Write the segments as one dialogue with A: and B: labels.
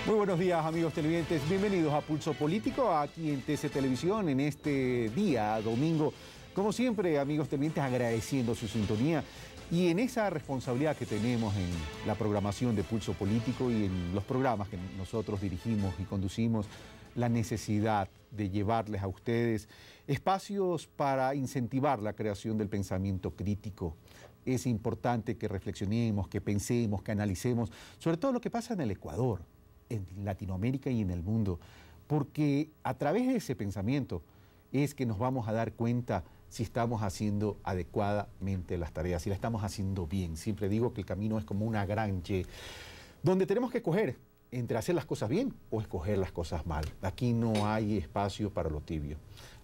A: Muy buenos días, amigos televidentes. Bienvenidos a Pulso Político, aquí en TC Televisión, en este día, domingo. Como siempre, amigos televidentes, agradeciendo su sintonía y en esa responsabilidad que tenemos en la programación de Pulso Político y en los programas que nosotros dirigimos y conducimos, la necesidad de llevarles a ustedes espacios para incentivar la creación del pensamiento crítico. Es importante que reflexionemos, que pensemos, que analicemos, sobre todo lo que pasa en el Ecuador, en Latinoamérica y en el mundo, porque a través de ese pensamiento es que nos vamos a dar cuenta si estamos haciendo adecuadamente las tareas, si la estamos haciendo bien. Siempre digo que el camino es como una gran Y, donde tenemos que escoger entre hacer las cosas bien o escoger las cosas mal. Aquí no hay espacio para lo tibio.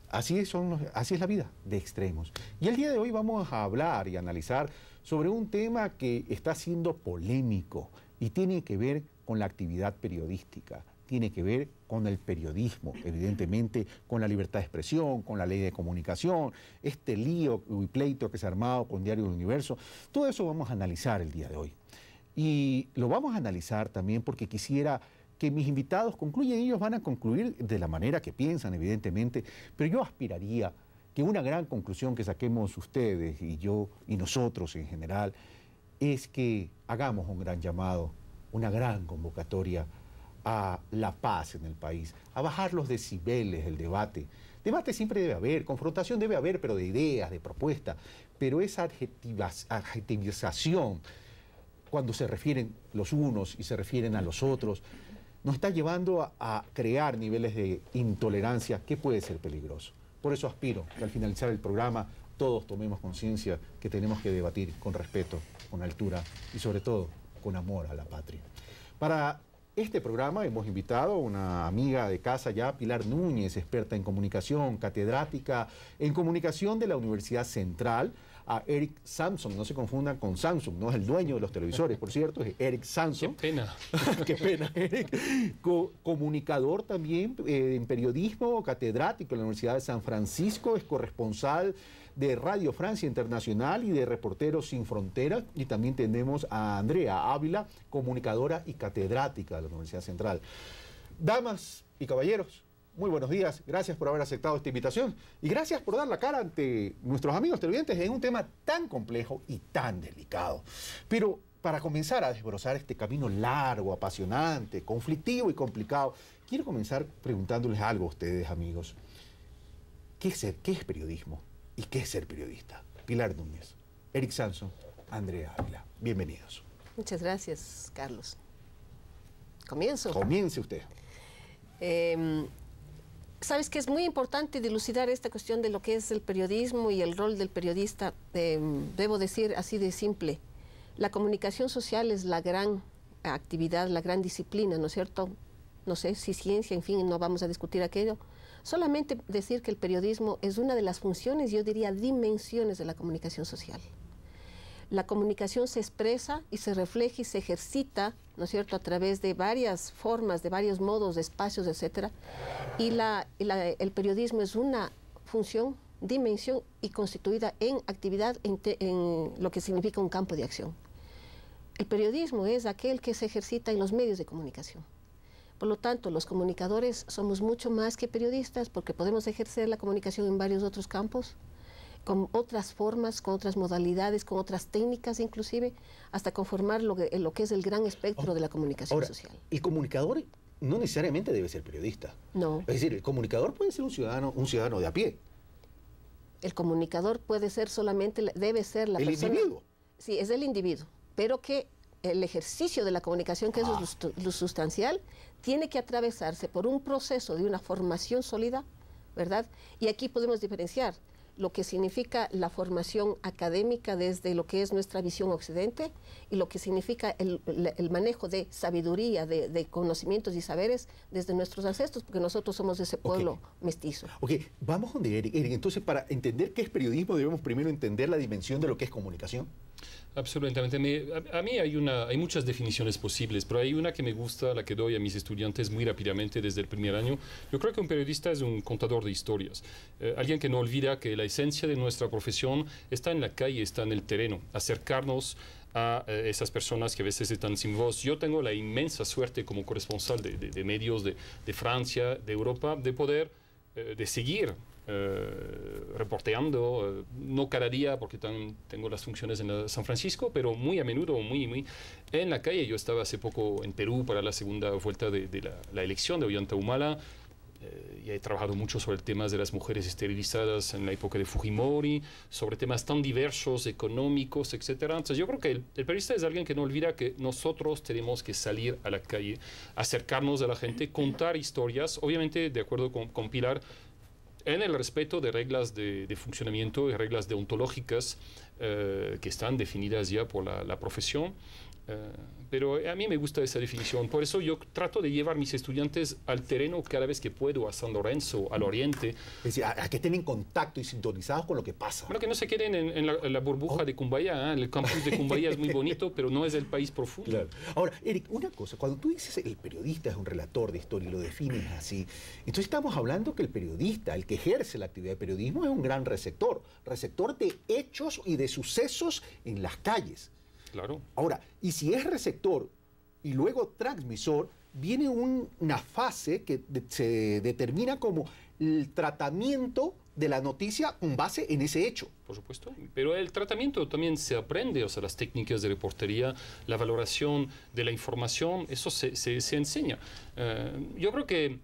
A: Así es la vida, de extremos. Y el día de hoy vamos a hablar y analizar sobre un tema que está siendo polémico y tiene que ver con la actividad periodística, tiene que ver con el periodismo, evidentemente, con la libertad de expresión, con la ley de comunicación, este lío y pleito que se ha armado con Diario del Universo. Todo eso vamos a analizar el día de hoy. Y lo vamos a analizar también porque quisiera que mis invitados concluyan. Ellos van a concluir de la manera que piensan, evidentemente, pero yo aspiraría que una gran conclusión que saquemos ustedes y yo y nosotros en general es que hagamos un gran llamado, una gran convocatoria a la paz en el país, a bajar los decibeles del debate. Debate siempre debe haber, confrontación debe haber, pero de ideas, de propuestas, pero esa adjetivización, cuando se refieren los unos y se refieren a los otros, nos está llevando a crear niveles de intolerancia que puede ser peligroso. Por eso aspiro que al finalizar el programa todos tomemos conciencia que tenemos que debatir con respeto, con altura y sobre todo con amor a la patria. Para este programa hemos invitado a una amiga de casa ya, Pilar Núñez, experta en comunicación, catedrática en comunicación de la Universidad Central, a Eric Samson, no se confundan con Samsung, no es el dueño de los televisores, por cierto, es Eric Samson.
B: Qué pena.
A: Qué pena, Eric. Comunicador también en periodismo, catedrático en la Universidad de San Francisco, es corresponsal de Radio Francia Internacional y de Reporteros Sin Fronteras. Y también tenemos a Andrea Ávila, comunicadora y catedrática de la Universidad Central. Damas y caballeros, muy buenos días, gracias por haber aceptado esta invitación y gracias por dar la cara ante nuestros amigos televidentes en un tema tan complejo y tan delicado. Pero para comenzar a desbrozar este camino largo, apasionante, conflictivo y complicado, quiero comenzar preguntándoles algo a ustedes, amigos. ¿Qué es periodismo y qué es ser periodista? Pilar Núñez, Eric Samson, Andrea Ávila, bienvenidos.
C: Muchas gracias, Carlos. ¿Comienzo?
A: Comience usted.
C: Sabes que es muy importante dilucidar esta cuestión de lo que es el periodismo y el rol del periodista. Debo decir así de simple, la comunicación social es la gran actividad, la gran disciplina, ¿no es cierto? No sé si ciencia, en fin, no vamos a discutir aquello. Solamente decir que el periodismo es una de las funciones, yo diría dimensiones de la comunicación social. La comunicación se expresa y se refleja y se ejercita, ¿no es cierto?, a través de varias formas, de varios modos, de espacios, etcétera. Y el periodismo es una función, dimensión y constituida en actividad en lo que significa un campo de acción. El periodismo es aquel que se ejercita en los medios de comunicación. Por lo tanto, los comunicadores somos mucho más que periodistas porque podemos ejercer la comunicación en varios otros campos, con otras formas, con otras modalidades, con otras técnicas inclusive, hasta conformar lo que es el gran espectro de la comunicación social.
A: El comunicador no necesariamente debe ser periodista.
C: No.
A: Es decir, el comunicador puede ser un ciudadano de a pie.
C: El comunicador puede ser solamente, debe ser la persona.
A: ¿El individuo?
C: Sí, es el individuo, pero que el ejercicio de la comunicación, que es lo sustancial, tiene que atravesarse por un proceso de una formación sólida, ¿verdad? Y aquí podemos diferenciar lo que significa la formación académica desde lo que es nuestra visión occidente y lo que significa el manejo de sabiduría, de conocimientos y saberes desde nuestros ancestros, porque nosotros somos de ese pueblo mestizo. Ok,
A: vamos donde Eric. Eric, entonces para entender qué es periodismo debemos primero entender la dimensión de lo que es comunicación.
B: Absolutamente. A mí hay muchas definiciones posibles, pero hay una que me gusta, la que doy a mis estudiantes muy rápidamente desde el primer año. Yo creo que un periodista es un contador de historias, alguien que no olvida que la esencia de nuestra profesión está en la calle, está en el terreno, acercarnos a esas personas que a veces están sin voz. Yo tengo la inmensa suerte como corresponsal de medios de Francia, de Europa, de poder, de seguir reporteando, no cada día porque tengo las funciones en San Francisco, pero muy a menudo, muy en la calle. Yo estaba hace poco en Perú para la segunda vuelta de la elección de Ollanta Humala. Y he trabajado mucho sobre temas de las mujeres esterilizadas en la época de Fujimori, sobre temas tan diversos, económicos, etc. Entonces yo creo que el periodista es alguien que no olvida que nosotros tenemos que salir a la calle, acercarnos a la gente, contar historias, obviamente de acuerdo con Pilar, en el respeto de reglas de funcionamiento y reglas deontológicas que están definidas ya por la profesión. Pero a mí me gusta esa definición. Por eso yo trato de llevar a mis estudiantes al terreno cada vez que puedo, a San Lorenzo, al Oriente.
A: Es decir, a que estén en contacto y sintonizados con lo que pasa.
B: Bueno, que no se queden en la burbuja de Cumbaya. El campus de Cumbaya es muy bonito, pero no es el país profundo.
A: Claro. Ahora, Eric, una cosa. Cuando tú dices el periodista es un relator de historia y lo defines así, entonces estamos hablando que el periodista, el que ejerce la actividad de periodismo, es un gran receptor de hechos y de sucesos en las calles.
B: Claro.
A: Ahora, y si es receptor y luego transmisor, viene una fase que se determina como el tratamiento de la noticia con base en ese hecho.
B: Por supuesto, pero el tratamiento también se aprende, o sea, las técnicas de reportería, la valoración de la información, eso se enseña. Yo creo que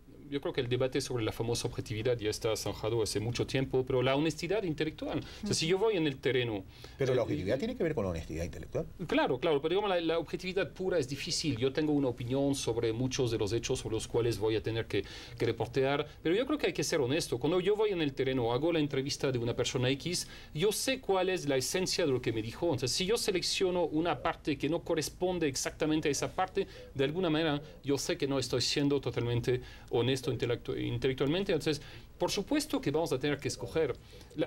B: el debate sobre la famosa objetividad ya está zanjado hace mucho tiempo, pero la honestidad intelectual. O sea, si yo voy en el terreno...
A: Pero la objetividad tiene que ver con la honestidad intelectual.
B: Claro, pero digamos, la objetividad pura es difícil. Yo tengo una opinión sobre muchos de los hechos sobre los cuales voy a tener que reportear, pero yo creo que hay que ser honesto. Cuando yo voy en el terreno, hago la entrevista de una persona X, yo sé cuál es la esencia de lo que me dijo. Entonces, si yo selecciono una parte que no corresponde exactamente a esa parte, de alguna manera yo sé que no estoy siendo totalmente honesto intelectualmente. Entonces, por supuesto que vamos a tener que escoger.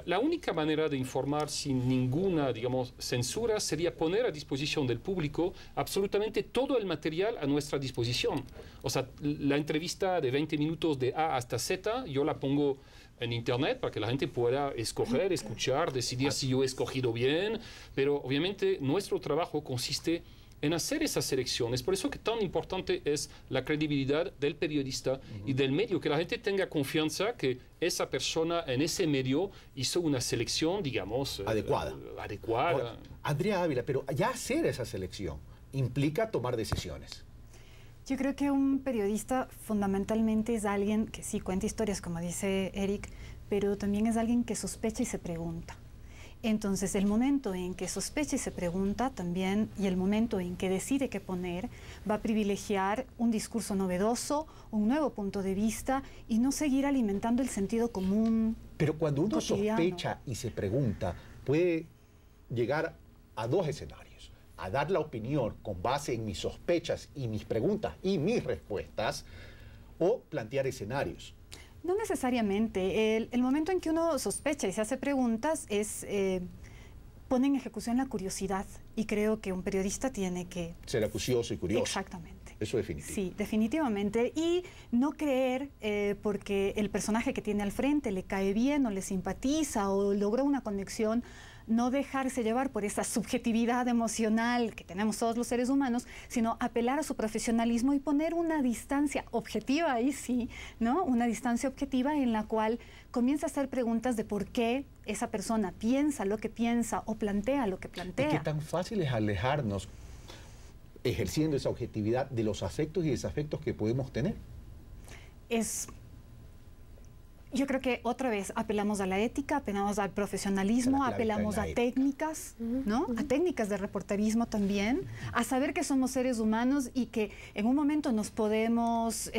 B: La única manera de informar sin ninguna, digamos, censura sería poner a disposición del público absolutamente todo el material a nuestra disposición. O sea, la entrevista de 20 minutos de A hasta Z, yo la pongo en Internet para que la gente pueda escoger, escuchar, decidir si yo he escogido bien, pero obviamente nuestro trabajo consiste en hacer esas selecciones. Por eso que tan importante es la credibilidad del periodista y del medio, que la gente tenga confianza que esa persona en ese medio hizo una selección, digamos,
A: adecuada.
B: Ahora,
A: Andrea Ávila, pero ya hacer esa selección implica tomar decisiones.
D: Yo creo que un periodista fundamentalmente es alguien que sí cuenta historias, como dice Eric, pero también es alguien que sospecha y se pregunta. Entonces, el momento en que sospecha y se pregunta también, y el momento en que decide qué poner, va a privilegiar un discurso novedoso, un nuevo punto de vista, y no seguir alimentando el sentido común.
A: Pero cuando uno
D: cotidiano.
A: sospecha y se pregunta, puede llegar a dos escenarios: a dar la opinión con base en mis sospechas y mis preguntas y mis respuestas, o plantear escenarios.
D: No necesariamente. El momento en que uno sospecha y se hace preguntas es pone en ejecución la curiosidad, y creo que un periodista tiene que
A: ser acucioso y curioso.
D: Exactamente.
A: Eso definitivo.
D: Sí, definitivamente. Y no creer porque el personaje que tiene al frente le cae bien o le simpatiza o logró una conexión, no dejarse llevar por esa subjetividad emocional que tenemos todos los seres humanos, sino apelar a su profesionalismo y poner una distancia objetiva, ahí sí, ¿no? Una distancia objetiva en la cual comienza a hacer preguntas de por qué esa persona piensa lo que piensa o plantea lo que plantea.
A: ¿Y qué tan fácil es alejarnos, ejerciendo esa objetividad, de los afectos y desafectos que podemos tener?
D: Yo creo que otra vez apelamos a la ética, apelamos al profesionalismo, apelamos a técnicas, ¿no? A técnicas de reporterismo también, a saber que somos seres humanos y que en un momento nos podemos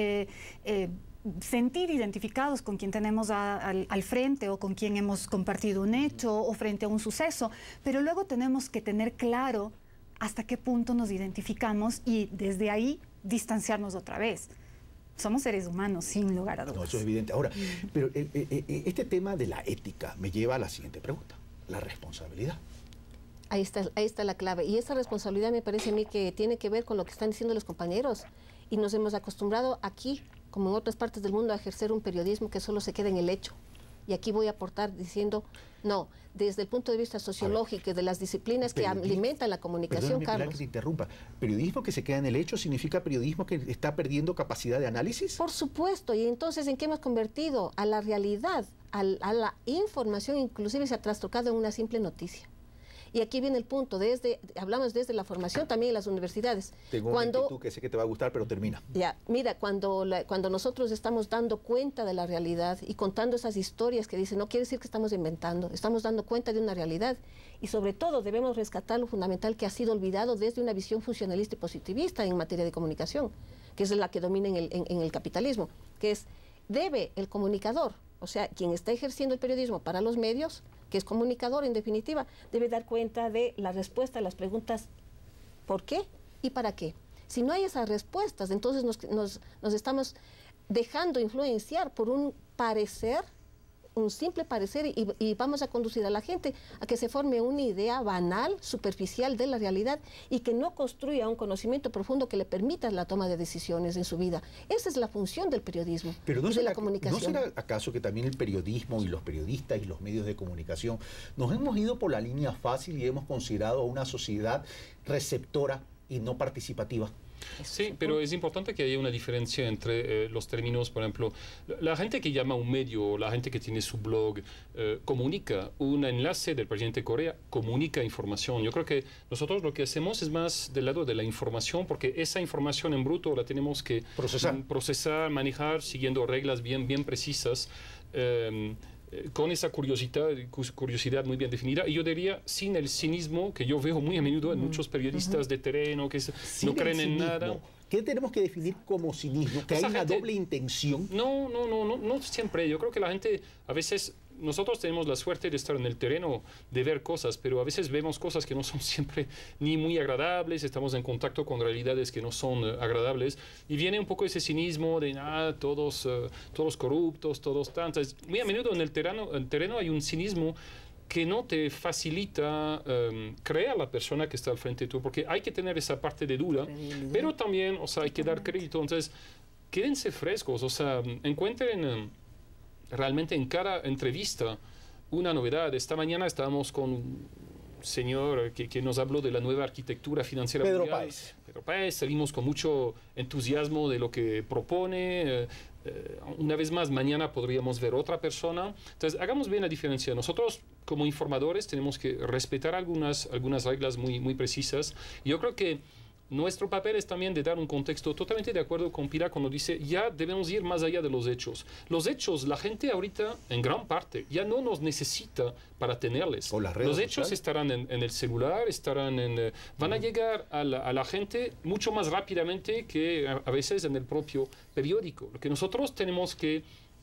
D: sentir identificados con quien tenemos al frente o con quien hemos compartido un hecho o frente a un suceso, pero luego tenemos que tener claro hasta qué punto nos identificamos y desde ahí distanciarnos otra vez. Somos seres humanos, sin lugar a dudas.
A: No, eso es evidente. Ahora, pero este tema de la ética me lleva a la siguiente pregunta: la responsabilidad.
C: Ahí está la clave. Y esa responsabilidad me parece a mí que tiene que ver con lo que están diciendo los compañeros. Y nos hemos acostumbrado aquí, como en otras partes del mundo, a ejercer un periodismo que solo se queda en el hecho. Y aquí voy a aportar diciendo, no, desde el punto de vista sociológico y de las disciplinas que alimentan la comunicación, Carlos.
A: Que te interrumpa. ¿Periodismo que se queda en el hecho significa periodismo que está perdiendo capacidad de análisis?
C: Por supuesto, y entonces, ¿en qué hemos convertido? A la realidad, a la información, inclusive se ha trastocado en una simple noticia. Y aquí viene el punto, hablamos desde la formación, también en las universidades.
A: Tengo una inquietud que sé que te va a gustar, pero termina.
C: Ya, mira, cuando nosotros estamos dando cuenta de la realidad y contando esas historias que dicen, no quiere decir que estamos inventando, estamos dando cuenta de una realidad. Y sobre todo debemos rescatar lo fundamental que ha sido olvidado desde una visión funcionalista y positivista en materia de comunicación, que es la que domina en el capitalismo, que es, debe el comunicador, o sea, quien está ejerciendo el periodismo para los medios, que es comunicador en definitiva, debe dar cuenta de la respuesta a las preguntas ¿por qué y para qué? Si no hay esas respuestas, entonces nos estamos dejando influenciar por un parecer, un simple parecer, y vamos a conducir a la gente a que se forme una idea banal, superficial de la realidad y que no construya un conocimiento profundo que le permita la toma de decisiones en su vida. Esa es la función del periodismo y de la comunicación.
A: ¿No será acaso que también el periodismo y los periodistas y los medios de comunicación nos hemos ido por la línea fácil y hemos considerado a una sociedad receptora y no participativa?
B: Sí, pero es importante que haya una diferencia entre los términos, por ejemplo, la gente que llama un medio, la gente que tiene su blog, comunica un enlace del presidente de Corea, comunica información. Yo creo que nosotros lo que hacemos es más del lado de la información, porque esa información en bruto la tenemos que procesar, manejar, siguiendo reglas bien precisas. Con esa curiosidad muy bien definida, y yo diría sin el cinismo que yo veo muy a menudo en muchos periodistas de terreno que no creen en nada.
A: ¿Qué tenemos que definir como cinismo? ¿Que hay una doble intención?
B: No siempre. Yo creo que la gente a veces... Nosotros tenemos la suerte de estar en el terreno, de ver cosas, pero a veces vemos cosas que no son siempre ni muy agradables, estamos en contacto con realidades que no son agradables, y viene un poco ese cinismo de todos corruptos, todos tantos. Muy a menudo en el terreno hay un cinismo que no te facilita creer a la persona que está al frente de tú, porque hay que tener esa parte de duda, pero también, o sea, hay que dar crédito. Entonces, quédense frescos, o sea, encuentren... realmente en cada entrevista una novedad. Esta mañana estábamos con un señor que nos habló de la nueva arquitectura financiera mundial. Pedro Páez. Salimos con mucho entusiasmo de lo que propone. Una vez más, mañana podríamos ver otra persona. Entonces, hagamos bien la diferencia. Nosotros, como informadores, tenemos que respetar algunas reglas muy precisas. Y yo creo que nuestro papel es también de dar un contexto. Totalmente de acuerdo con Pilar cuando dice ya debemos ir más allá de los hechos. Los hechos, la gente ahorita, en gran parte, ya no nos necesita para tenerles. Los hechos estarán en el celular, van a llegar a la gente mucho más rápidamente que a veces en el propio periódico. Lo que nosotros tenemos que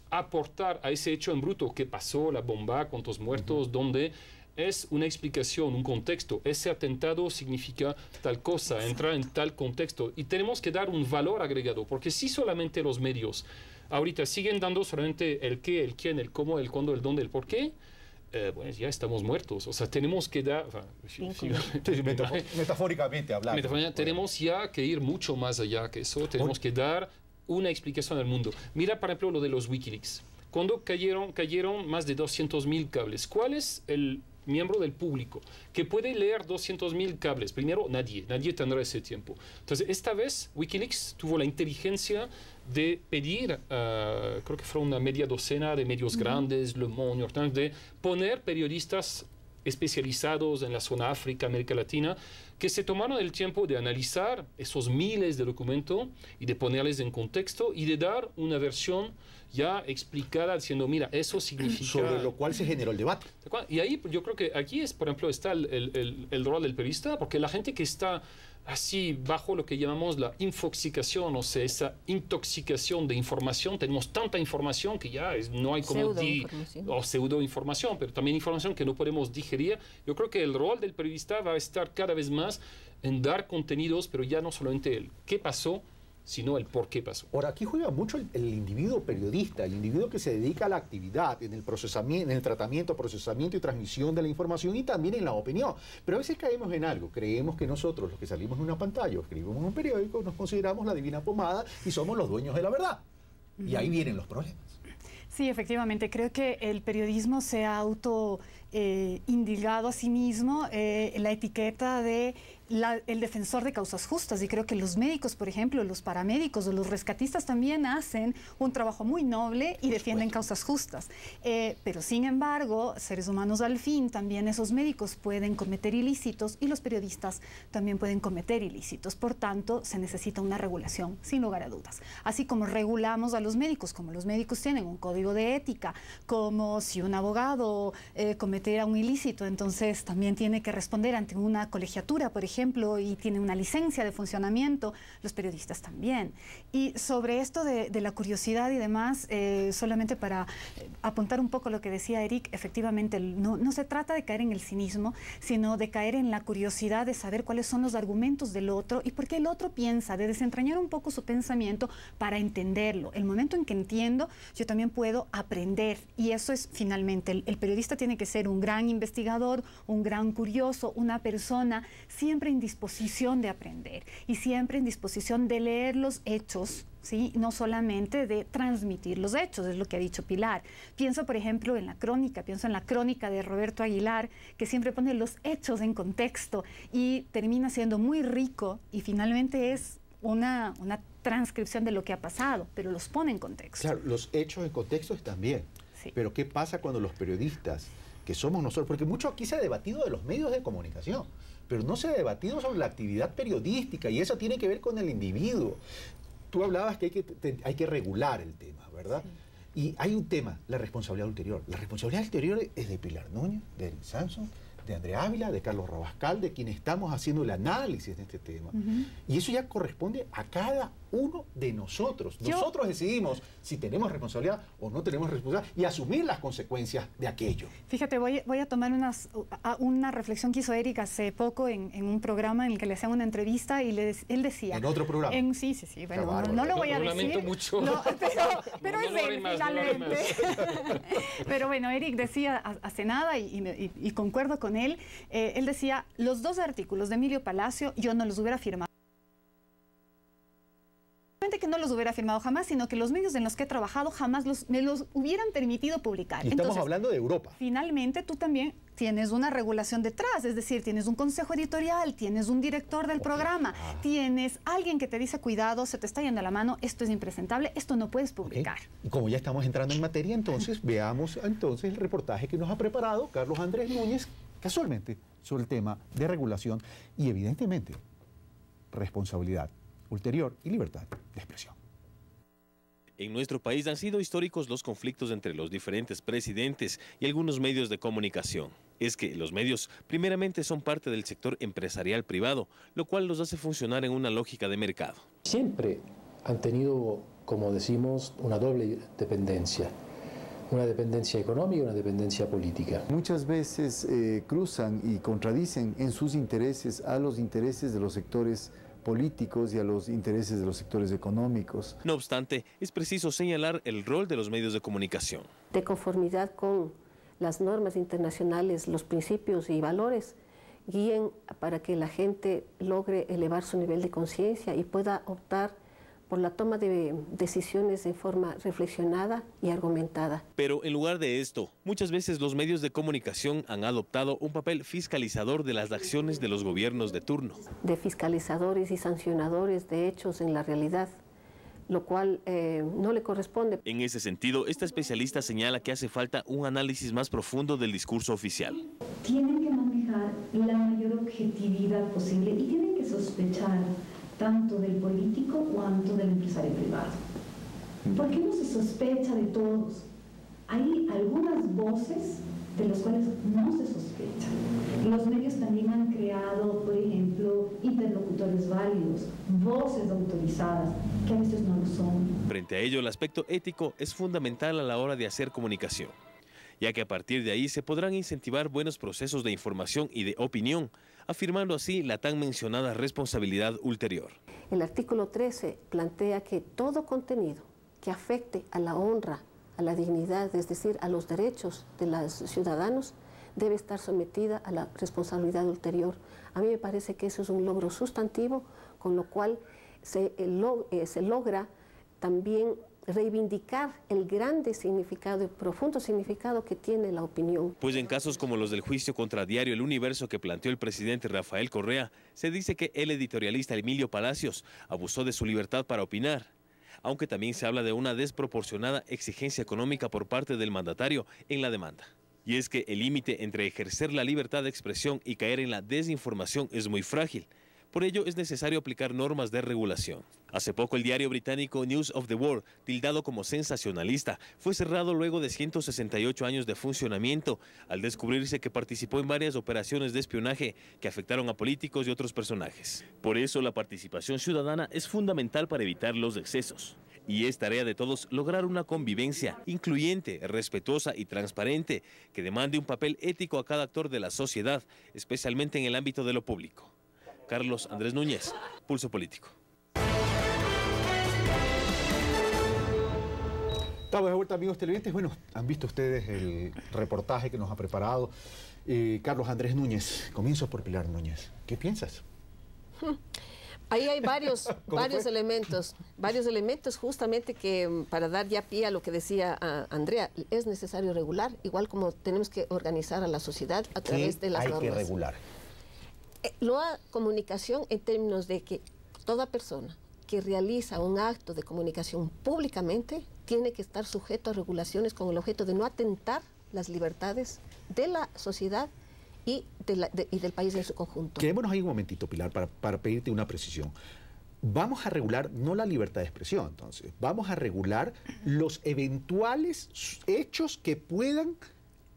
B: aportar a ese hecho en bruto, qué pasó, la bomba, cuántos muertos, dónde... es una explicación, un contexto. Ese atentado significa tal cosa, entra en tal contexto. Y tenemos que dar un valor agregado, porque si solamente los medios ahorita siguen dando solamente el qué, el quién, el cómo, el cuándo, el dónde, el por qué, bueno, ya estamos muertos. O sea, tenemos que dar...
A: metafóricamente hablando.
B: Tenemos ya que ir mucho más allá que eso. Tenemos que dar una explicación al mundo. Mira, por ejemplo, lo de los Wikileaks. Cuando cayeron más de 200.000 cables. ¿Cuál es el miembro del público que puede leer 200.000 cables? Primero, nadie tendrá ese tiempo. Entonces, esta vez Wikileaks tuvo la inteligencia de pedir, creo que fueron una media docena de medios grandes, Le Monde, New York Times, de poner periodistas especializados en la zona África, América Latina, que se tomaron el tiempo de analizar esos miles de documentos y de ponerles en contexto y de dar una versión ya explicada diciendo, mira, eso significa...
A: Sobre lo cual se generó el debate.
B: Y ahí yo creo que aquí es, por ejemplo, está el rol del periodista, porque la gente que está así bajo lo que llamamos la infoxicación, o sea, esa intoxicación de información, tenemos tanta información que ya no hay como pseudo-información, pero también información que no podemos digerir. Yo creo que el rol del periodista va a estar cada vez más en dar contenidos, pero ya no solamente el qué pasó, sino el por qué pasó.
A: Ahora, aquí juega mucho el individuo periodista, el individuo que se dedica a la actividad, en el procesamiento, en el tratamiento, procesamiento y transmisión de la información y también en la opinión. Pero a veces caemos en algo, creemos que nosotros, los que salimos en una pantalla o escribimos en un periódico, nos consideramos la divina pomada y somos los dueños de la verdad. Y ahí vienen los problemas.
D: Sí, efectivamente. Creo que el periodismo se ha indicado a sí mismo la etiqueta de el defensor de causas justas, y creo que los médicos, por ejemplo, los paramédicos o los rescatistas también hacen un trabajo muy noble y defienden causas justas. Pero sin embargo, seres humanos al fin, también esos médicos pueden cometer ilícitos y los periodistas también pueden cometer ilícitos. Por tanto, se necesita una regulación, sin lugar a dudas. Así como regulamos a los médicos, como los médicos tienen un código de ética, como si un abogado cometiera un ilícito, entonces también tiene que responder ante una colegiatura, por ejemplo, y tiene una licencia de funcionamiento, los periodistas también. Y sobre esto de la curiosidad y demás, solamente para apuntar un poco lo que decía Eric, efectivamente no se trata de caer en el cinismo, sino de caer en la curiosidad de saber cuáles son los argumentos del otro y por qué el otro piensa, de desentrañar un poco su pensamiento para entenderlo. El momento en que entiendo, yo también puedo aprender, y eso es finalmente, el periodista tiene que ser un gran investigador, un gran curioso, una persona siempre en disposición de aprender y siempre en disposición de leer los hechos, ¿sí? No solamente de transmitir los hechos, es lo que ha dicho Pilar. Pienso, por ejemplo, en la crónica, pienso en la crónica de Roberto Aguilar, que siempre pone los hechos en contexto y termina siendo muy rico y finalmente es una transcripción de lo que ha pasado, pero los pone en contexto.
A: Claro, los hechos en contexto están bien, sí. Pero ¿qué pasa cuando los periodistas, que somos nosotros, porque mucho aquí se ha debatido de los medios de comunicación, pero no se ha debatido sobre la actividad periodística, y eso tiene que ver con el individuo. Tú hablabas que hay que regular el tema, ¿verdad? Sí. Y hay un tema, la responsabilidad ulterior. La responsabilidad ulterior es de Pilar Núñez, de Eric Sanson, de Andrea Ávila, de Carlos Rabascal, de quien estamos haciendo el análisis de este tema. Y eso ya corresponde a cada uno de nosotros. Nosotros decidimos si tenemos responsabilidad o no tenemos responsabilidad y asumir las consecuencias de aquello.
D: Fíjate, voy a tomar una reflexión que hizo Eric hace poco en un programa en el que le hacían una entrevista y él decía...
A: ¿En otro programa?
D: Sí, bueno, no lo voy a decir.
B: Lamento mucho.
D: Pero es él, finalmente. Pero bueno, Eric decía hace nada, y concuerdo con él, él decía, los 2 artículos de Emilio Palacio yo no los hubiera firmado. Que no los hubiera firmado jamás, sino que los medios en los que he trabajado jamás me los hubieran permitido publicar.
A: Y estamos hablando de Europa.
D: Finalmente, tú también tienes una regulación detrás, es decir, tienes un consejo editorial, tienes un director del programa, tienes alguien que te dice, cuidado, se te está yendo la mano, esto es impresentable, esto no puedes publicar.
A: Y como ya estamos entrando en materia, entonces veamos entonces el reportaje que nos ha preparado Carlos Andrés Núñez, casualmente, sobre el tema de regulación y evidentemente responsabilidad ulterior y libertad de expresión.
E: En nuestro país han sido históricos los conflictos entre los diferentes presidentes y algunos medios de comunicación. Es que los medios primeramente son parte del sector empresarial privado, lo cual los hace funcionar en una lógica de mercado.
F: Siempre han tenido, como decimos, una doble dependencia. Una dependencia económica y una dependencia política.
G: Muchas veces cruzan y contradicen en sus intereses a los intereses de los sectores políticos y a los intereses de los sectores económicos.
E: No obstante, es preciso señalar el rol de los medios de comunicación.
C: De conformidad con las normas internacionales, los principios y valores guíen para que la gente logre elevar su nivel de conciencia y pueda optar por la toma de decisiones en forma reflexionada y argumentada.
E: Pero en lugar de esto, muchas veces los medios de comunicación han adoptado un papel fiscalizador de las acciones de los gobiernos de turno.
C: De fiscalizadores y sancionadores de hechos en la realidad, lo cual no le corresponde.
E: En ese sentido, esta especialista señala que hace falta un análisis más profundo del discurso oficial.
H: Tienen que manejar la mayor objetividad posible y tienen que sospechar tanto del político cuanto del empresario privado. ¿Por qué no se sospecha de todos? Hay algunas voces de las cuales no se sospecha. Los medios también han creado, por ejemplo, interlocutores válidos, voces autorizadas, que a veces no lo son.
E: Frente a ello, el aspecto ético es fundamental a la hora de hacer comunicación, ya que a partir de ahí se podrán incentivar buenos procesos de información y de opinión, afirmando así la tan mencionada responsabilidad ulterior.
C: El artículo 13 plantea que todo contenido que afecte a la honra, a la dignidad, es decir, a los derechos de los ciudadanos, debe estar sometida a la responsabilidad ulterior. A mí me parece que eso es un logro sustantivo, con lo cual se logra también reivindicar el grande significado y profundo significado que tiene la opinión.
E: Pues en casos como los del juicio contra Diario El Universo que planteó el presidente Rafael Correa, se dice que el editorialista Emilio Palacios abusó de su libertad para opinar, aunque también se habla de una desproporcionada exigencia económica por parte del mandatario en la demanda. Y es que el límite entre ejercer la libertad de expresión y caer en la desinformación es muy frágil. Por ello es necesario aplicar normas de regulación. Hace poco el diario británico News of the World, tildado como sensacionalista, fue cerrado luego de 168 años de funcionamiento, al descubrirse que participó en varias operaciones de espionaje que afectaron a políticos y otros personajes. Por eso la participación ciudadana es fundamental para evitar los excesos. Y es tarea de todos lograr una convivencia incluyente, respetuosa y transparente que demande un papel ético a cada actor de la sociedad, especialmente en el ámbito de lo público. Carlos Andrés Núñez, Pulso Político.
A: Estamos de vuelta, amigos televidentes. Bueno, han visto ustedes el reportaje que nos ha preparado Carlos Andrés Núñez. Comienzo por Pilar Núñez. ¿Qué piensas?
C: Ahí hay varios elementos justamente que para dar ya pie a lo que decía Andrea, es necesario regular, igual como tenemos que organizar a la sociedad a través de las normas.
A: Hay que regular.
C: La comunicación en términos de que toda persona que realiza un acto de comunicación públicamente tiene que estar sujeto a regulaciones con el objeto de no atentar las libertades de la sociedad y del país en su conjunto.
A: Quedémonos ahí un momentito, Pilar, para pedirte una precisión. Vamos a regular no la libertad de expresión, entonces, vamos a regular los eventuales hechos que puedan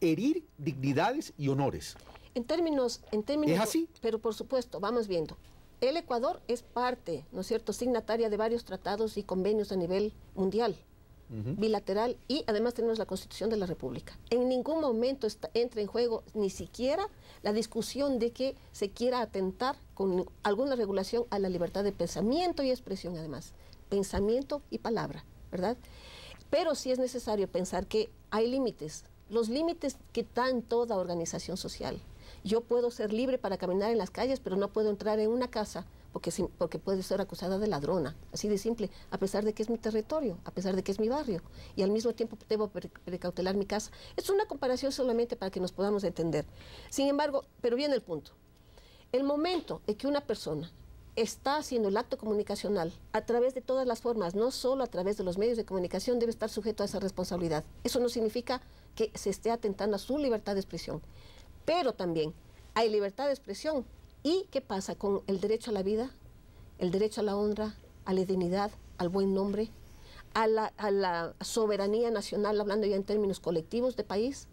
A: herir dignidades y honores.
C: En términos,
A: ¿Es así?
C: Pero por supuesto, vamos viendo. El Ecuador es parte, ¿no es cierto?, signataria de varios tratados y convenios a nivel mundial, bilateral, y además tenemos la Constitución de la República. En ningún momento entra en juego ni siquiera la discusión de que se quiera atentar con alguna regulación a la libertad de pensamiento y expresión, además, pensamiento y palabra, ¿verdad? Pero sí es necesario pensar que hay límites, los límites que dan toda organización social. Yo puedo ser libre para caminar en las calles, pero no puedo entrar en una casa porque puede ser acusada de ladrona, así de simple, a pesar de que es mi territorio, a pesar de que es mi barrio, y al mismo tiempo debo precautelar mi casa. Es una comparación solamente para que nos podamos entender. Sin embargo, pero viene el punto. El momento en que una persona está haciendo el acto comunicacional a través de todas las formas, no solo a través de los medios de comunicación, debe estar sujeto a esa responsabilidad. Eso no significa que se esté atentando a su libertad de expresión. Pero también hay libertad de expresión. ¿Y qué pasa con el derecho a la vida, el derecho a la honra, a la dignidad, al buen nombre, a la soberanía nacional, hablando ya en términos colectivos de país?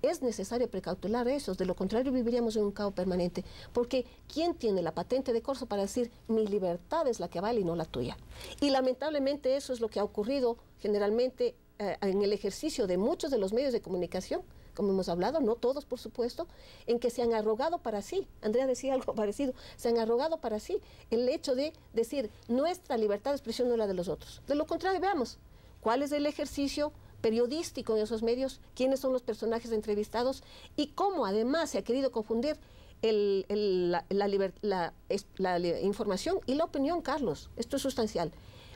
C: Es necesario precautelar eso, de lo contrario viviríamos en un caos permanente. Porque ¿quién tiene la patente de corso para decir mi libertad es la que vale y no la tuya? Y lamentablemente eso es lo que ha ocurrido generalmente en el ejercicio de muchos de los medios de comunicación, como hemos hablado, no todos por supuesto, en que se han arrogado para sí, Andrea decía algo parecido, se han arrogado para sí el hecho de decir nuestra libertad de expresión no es la de los otros. De lo contrario, veamos, ¿cuál es el ejercicio periodístico en esos medios? ¿Quiénes son los personajes entrevistados? Y cómo además se ha querido confundir la información y la opinión, Carlos. Esto es sustancial.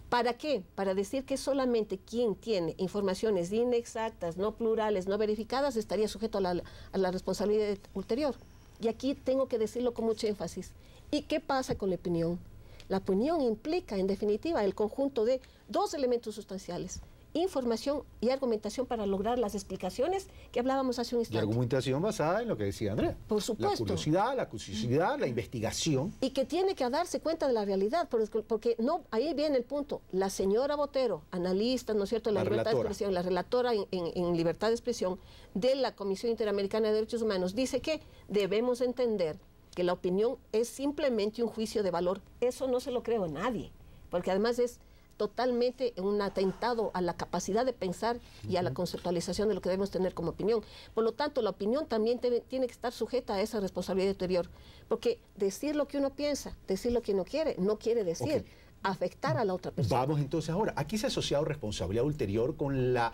C: ¿Para qué? Para decir que solamente quien tiene informaciones inexactas, no plurales, no verificadas, estaría sujeto a la responsabilidad ulterior. Y aquí tengo que decirlo con mucho énfasis. ¿Y qué pasa con la opinión? La opinión implica, en definitiva, el conjunto de dos elementos sustanciales: información y argumentación para lograr las explicaciones que hablábamos hace un instante.
A: Y argumentación basada en lo que decía Andrea.
C: Por supuesto.
A: La curiosidad, la curiosidad, la investigación.
C: Y que tiene que darse cuenta de la realidad, porque no, ahí viene el punto. La señora Botero, analista, ¿no es cierto?, de la libertad de expresión, la relatora en libertad de expresión de la Comisión Interamericana de Derechos Humanos, dice que debemos entender que la opinión es simplemente un juicio de valor. Eso no se lo creo a nadie, porque además es totalmente un atentado a la capacidad de pensar y a la conceptualización de lo que debemos tener como opinión. Por lo tanto, la opinión también tiene que estar sujeta a esa responsabilidad ulterior, porque decir lo que uno piensa, decir lo que uno quiere, no quiere decir afectar a la otra persona.
A: Vamos entonces ahora, aquí se ha asociado responsabilidad ulterior con la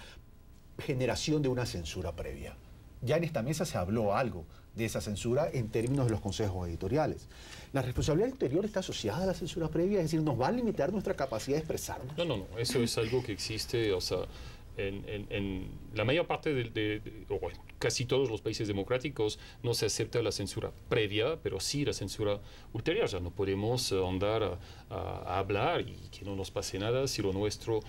A: generación de una censura previa. Ya en esta mesa se habló algo de esa censura en términos de los consejos editoriales. ¿La responsabilidad interior está asociada a la censura previa? Es decir, ¿nos va a limitar nuestra capacidad de expresarnos?
B: No, eso es algo que existe, o sea, en la mayor parte o casi todos los países democráticos no se acepta la censura previa, pero sí la censura ulterior. O sea, no podemos andar a hablar y que no nos pase nada si lo nuestro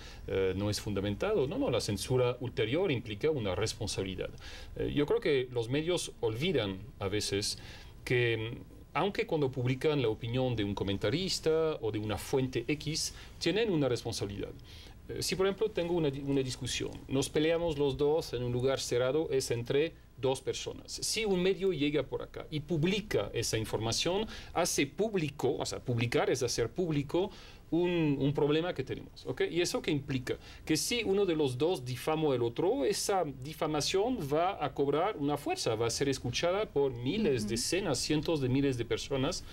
B: no es fundamentado. No, la censura ulterior implica una responsabilidad. Yo creo que los medios olvidan a veces que aunque cuando publican la opinión de un comentarista o de una fuente X, tienen una responsabilidad. Si, por ejemplo, tengo una discusión, nos peleamos los dos en un lugar cerrado, es entre dos personas. Si un medio llega por acá y publica esa información, hace público, o sea, publicar es hacer público un problema que tenemos, ¿ok? ¿Y eso qué implica? Que si uno de los dos difama al otro, esa difamación va a cobrar una fuerza, va a ser escuchada por miles, decenas, cientos de miles de personas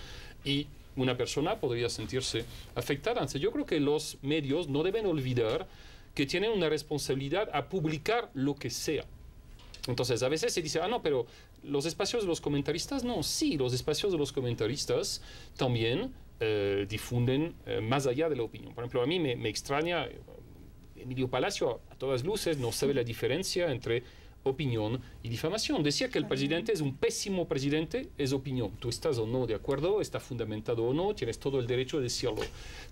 B: y una persona podría sentirse afectada. Entonces, yo creo que los medios no deben olvidar que tienen una responsabilidad a publicar lo que sea. Entonces, a veces se dice, no, pero los espacios de los comentaristas, no, sí, los espacios de los comentaristas también difunden más allá de la opinión. Por ejemplo, a mí me extraña, Emilio Palacio, a todas luces, no sabe la diferencia entre opinión y difamación. Decía que el presidente es un pésimo presidente, es opinión. Tú estás o no de acuerdo, está fundamentado o no, tienes todo el derecho de decirlo.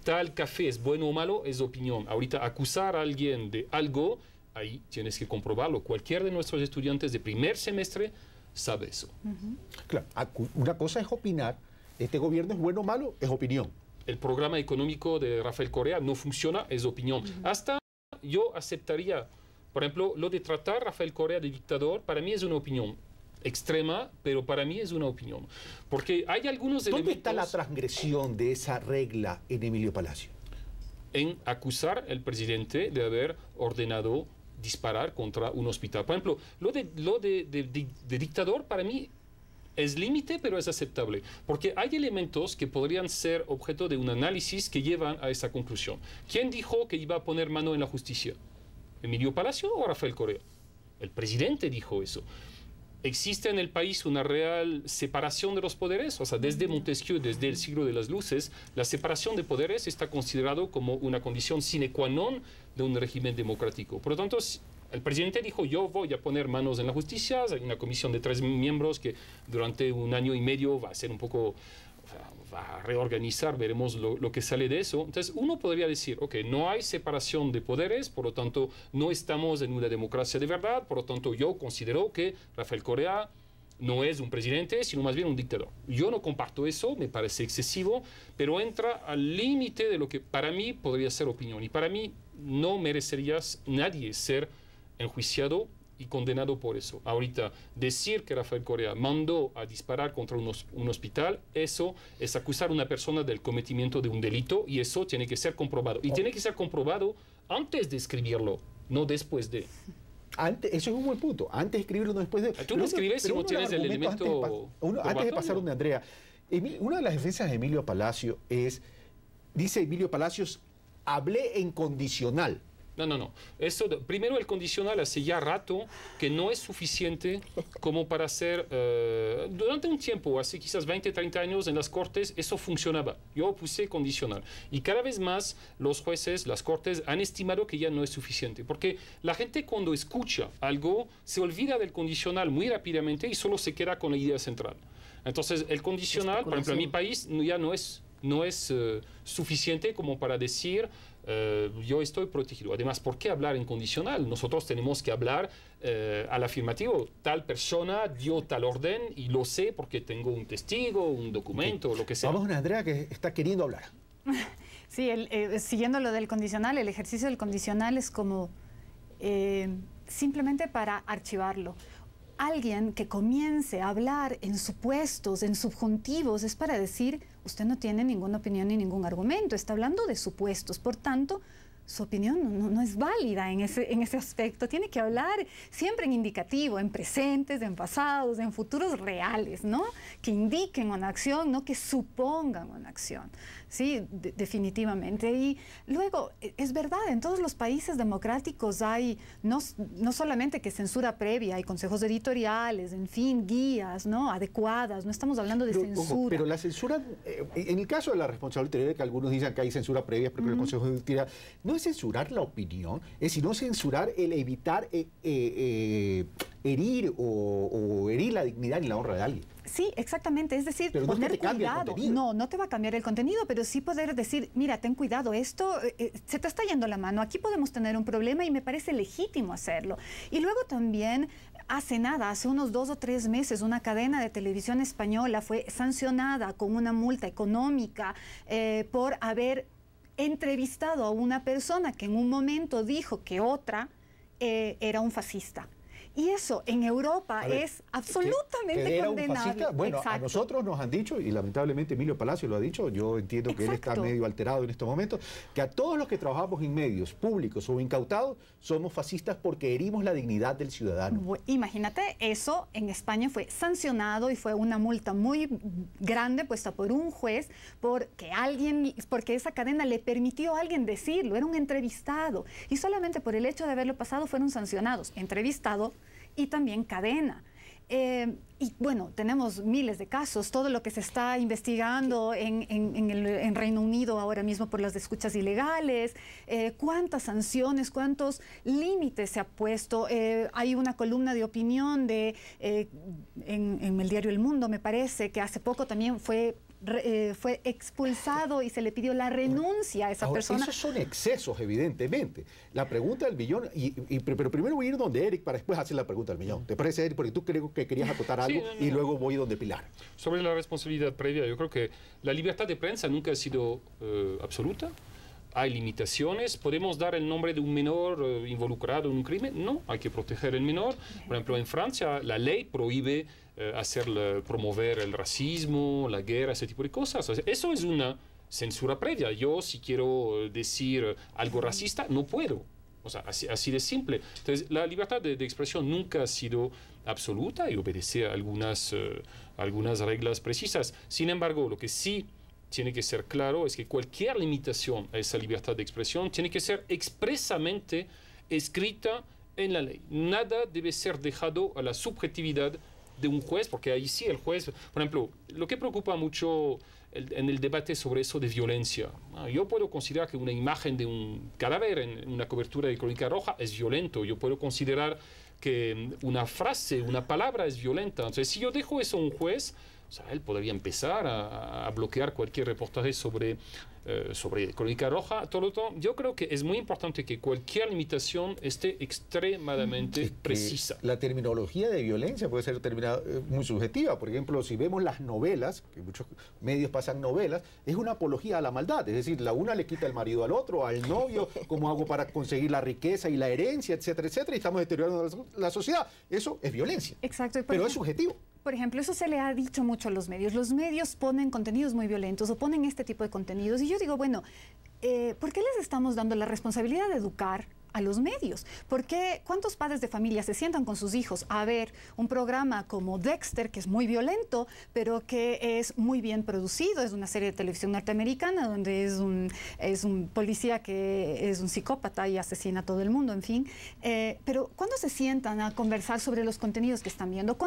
B: Tal café es bueno o malo, es opinión. Ahorita acusar a alguien de algo, ahí tienes que comprobarlo. Cualquier de nuestros estudiantes de primer semestre sabe eso.
A: Claro, una cosa es opinar, este gobierno es bueno o malo, es opinión.
B: El programa económico de Rafael Correa no funciona, es opinión. Hasta yo aceptaría, por ejemplo, lo de tratar a Rafael Correa de dictador, para mí es una opinión extrema, pero para mí es una opinión. Porque hay algunos elementos...
A: ¿Dónde está la transgresión de esa regla en Emilio Palacio?
B: En acusar al presidente de haber ordenado disparar contra un hospital. Por ejemplo, lo de dictador para mí es límite, pero es aceptable, porque hay elementos que podrían ser objeto de un análisis que llevan a esa conclusión. ¿Quién dijo que iba a poner mano en la justicia? ¿Emilio Palacio o Rafael Correa? El presidente dijo eso. ¿Existe en el país una real separación de los poderes? O sea, desde Montesquieu, desde el siglo de las luces, la separación de poderes está considerado como una condición sine qua non de un régimen democrático. Por lo tanto, el presidente dijo, yo voy a poner manos en la justicia, hay una comisión de 3 miembros que durante 1 año y medio va a ser un poco... va a reorganizar, veremos lo que sale de eso. Entonces, uno podría decir, ok, no hay separación de poderes, por lo tanto, no estamos en una democracia de verdad, por lo tanto, yo considero que Rafael Correa no es un presidente, sino más bien un dictador. Yo no comparto eso, me parece excesivo, pero entra al límite de lo que para mí podría ser opinión. Y para mí no merecería nadie ser enjuiciado y condenado por eso. Ahorita, decir que Rafael Correa mandó a disparar contra un hospital, eso es acusar a una persona del cometimiento de un delito y eso tiene que ser comprobado. Y tiene que ser comprobado antes de escribirlo, no después de.
A: Eso es un buen punto. Antes de escribirlo, no después de...
B: Tú no escribes si no tienes el elemento...
A: Antes de pasar donde Andrea, una de las defensas de Emilio Palacio es, dice Emilio Palacios, hablé en condicional.
B: No. Primero, el condicional hace ya rato que no es suficiente como para hacer... durante un tiempo, hace quizás 20, 30 años, en las cortes eso funcionaba. Yo puse condicional. Y cada vez más los jueces, las cortes, han estimado que ya no es suficiente. Porque la gente cuando escucha algo se olvida del condicional muy rápidamente y solo se queda con la idea central. Entonces, el condicional, por ejemplo, en mi país ya no es suficiente como para decir... yo estoy protegido. Además, ¿por qué hablar en condicional? Nosotros tenemos que hablar al afirmativo. Tal persona dio tal orden y lo sé porque tengo un testigo, un documento, lo que sea.
A: Vamos a Andrea que está queriendo hablar.
D: Sí, siguiendo lo del condicional, el ejercicio del condicional es como simplemente para archivarlo. Alguien que comience a hablar en supuestos, en subjuntivos, es para decir, usted no tiene ninguna opinión ni ningún argumento, está hablando de supuestos, por tanto, su opinión no es válida en ese aspecto. Tiene que hablar siempre en indicativo, en presentes, en pasados, en futuros reales, ¿no? Que indiquen una acción, no que supongan una acción. Sí, definitivamente. Y luego, es verdad, en todos los países democráticos hay no solamente que censura previa, hay consejos editoriales, en fin, guías, ¿no?, adecuadas. No estamos hablando de censura.
A: Ojo, pero la censura, en el caso de la responsabilidad, que algunos dicen que hay censura previa porque el consejo editorial, no es censurar la opinión, es sino censurar el evitar herir o herir la dignidad y la honra de alguien.
D: Sí, exactamente, es decir,
A: pero no
D: poner
A: es que te cambie
D: cuidado.
A: el contenido.
D: No, no te va a cambiar el contenido, pero sí poder decir, mira, ten cuidado, esto se te está yendo la mano, aquí podemos tener un problema y me parece legítimo hacerlo. Y luego también, hace unos 2 o 3 meses, una cadena de televisión española fue sancionada con una multa económica por haber entrevistado a una persona que en un momento dijo que otra era un fascista. Y eso en Europa es absolutamente condenable.
A: Bueno,
D: exacto.
A: a nosotros nos han dicho, y lamentablemente Emilio Palacio lo ha dicho, yo entiendo que él está medio alterado en estos momentos, que a todos los que trabajamos en medios públicos o incautados somos fascistas porque herimos la dignidad del ciudadano.
D: Imagínate, eso en España fue sancionado y fue una multa muy grande puesta por un juez porque esa cadena le permitió a alguien decirlo, era un entrevistado. Y solamente por el hecho de haberlo pasado fueron sancionados, entrevistado y también cadena. Y bueno, tenemos miles de casos, todo lo que se está investigando en Reino Unido ahora mismo por las escuchas ilegales, cuántas sanciones, cuántos límites se ha puesto. Hay una columna de opinión en el diario El Mundo, me parece, que hace poco también fue expulsado y se le pidió la renuncia a esa persona.
A: Esos son excesos, evidentemente. La pregunta del millón, pero primero voy a ir donde Eric para después hacer la pregunta del millón. ¿Te parece, Eric? Porque tú creo que querías acotar algo y luego voy donde Pilar.
B: Sobre la responsabilidad previa, yo creo que la libertad de prensa nunca ha sido absoluta. Hay limitaciones. ¿Podemos dar el nombre de un menor involucrado en un crimen? No, hay que proteger al menor. Por ejemplo, en Francia la ley prohíbe promover el racismo, la guerra, ese tipo de cosas. O sea, eso es una censura previa. Yo, si quiero decir algo racista, no puedo. O sea, así de simple. Entonces, la libertad de expresión nunca ha sido absoluta y obedece a algunas reglas precisas. Sin embargo, lo que sí tiene que ser claro es que cualquier limitación a esa libertad de expresión tiene que ser expresamente escrita en la ley. Nada debe ser dejado a la subjetividad de un juez, porque ahí sí el juez, por ejemplo, lo que preocupa mucho en el debate sobre eso de violencia. Yo puedo considerar que una imagen de un cadáver en una cobertura de Crónica Roja es violento. Yo puedo considerar que una frase, una palabra es violenta. Entonces, si yo dejo eso a un juez, o sea, él podría empezar a bloquear cualquier reportaje sobre Crónica Roja. Todo. Yo creo que es muy importante que cualquier limitación esté extremadamente precisa.
A: La terminología de violencia puede ser muy subjetiva. Por ejemplo, si vemos las novelas, que muchos medios pasan novelas, es una apología a la maldad. Es decir, la una le quita el marido al otro, al novio, cómo hago para conseguir la riqueza y la herencia, etcétera, etcétera, y estamos deteriorando la sociedad. Eso es violencia.
D: Exacto.
A: Pero es subjetivo.
D: Por ejemplo, eso se le ha dicho mucho a los medios. Los medios ponen contenidos muy violentos o ponen este tipo de contenidos. Y yo digo, bueno, ¿por qué les estamos dando la responsabilidad de educar a los medios? Porque ¿cuántos padres de familia se sientan con sus hijos a ver un programa como Dexter, que es muy violento, pero que es muy bien producido? Es una serie de televisión norteamericana donde es un policía que es un psicópata y asesina a todo el mundo, en fin. Pero ¿cuándo se sientan a conversar sobre los contenidos que están viendo?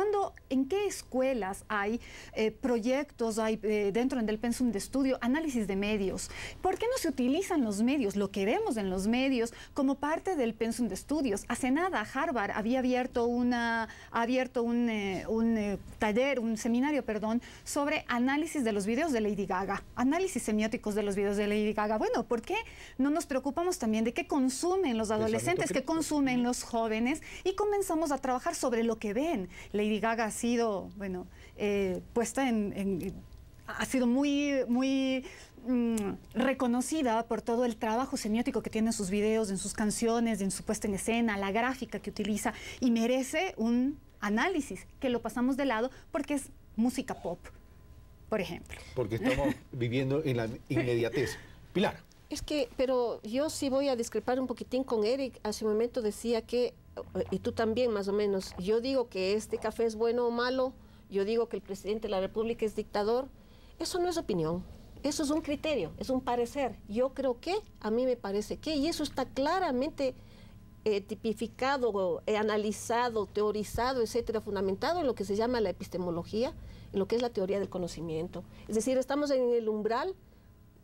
D: ¿En qué escuelas hay proyectos, hay dentro del pensum de estudio, análisis de medios? ¿Por qué no se utilizan los medios, lo que vemos en los medios, como parte del pensum de estudios? Hace nada Harvard había abierto un taller, un seminario, sobre análisis de los videos de Lady Gaga, análisis semióticos de los videos de Lady Gaga. Bueno, ¿por qué no nos preocupamos también de qué consumen los adolescentes, qué consumen los jóvenes y comenzamos a trabajar sobre lo que ven? Lady Gaga ha sido, puesta ha sido muy reconocida por todo el trabajo semiótico que tiene en sus videos, en sus canciones, en su puesta en escena, la gráfica que utiliza, y merece un análisis que lo pasamos de lado porque es música pop, por ejemplo.
A: Porque estamos viviendo en la inmediatez. Pilar.
C: Pero yo sí voy a discrepar un poquitín con Eric. Hace un momento decía que, y tú también más o menos, yo digo que este café es bueno o malo, yo digo que el presidente de la República es dictador. Eso no es opinión. Eso es un criterio, es un parecer. Yo creo que, a mí me parece que, y eso está claramente tipificado, analizado, teorizado, etcétera, fundamentado en lo que se llama la epistemología, en lo que es la teoría del conocimiento. Es decir, estamos en el umbral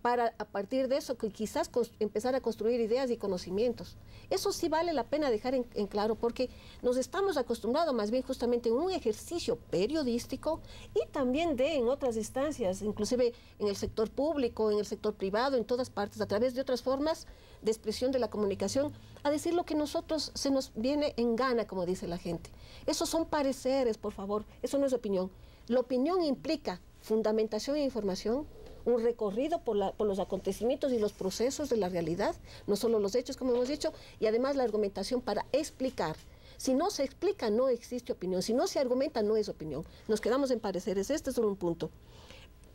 C: para, a partir de eso, que quizás empezar a construir ideas y conocimientos. Eso sí vale la pena dejar en claro, porque nos estamos acostumbrados más bien justamente en un ejercicio periodístico y también en otras instancias, inclusive en el sector público, en el sector privado, en todas partes, a través de otras formas de expresión de la comunicación, a decir lo que nosotros se nos viene en gana, como dice la gente. Esos son pareceres, por favor, eso no es opinión. La opinión implica fundamentación e información, un recorrido por los acontecimientos y los procesos de la realidad, no solo los hechos, como hemos dicho, y además la argumentación para explicar. Si no se explica, no existe opinión. Si no se argumenta, no es opinión. Nos quedamos en pareceres. Este es un punto.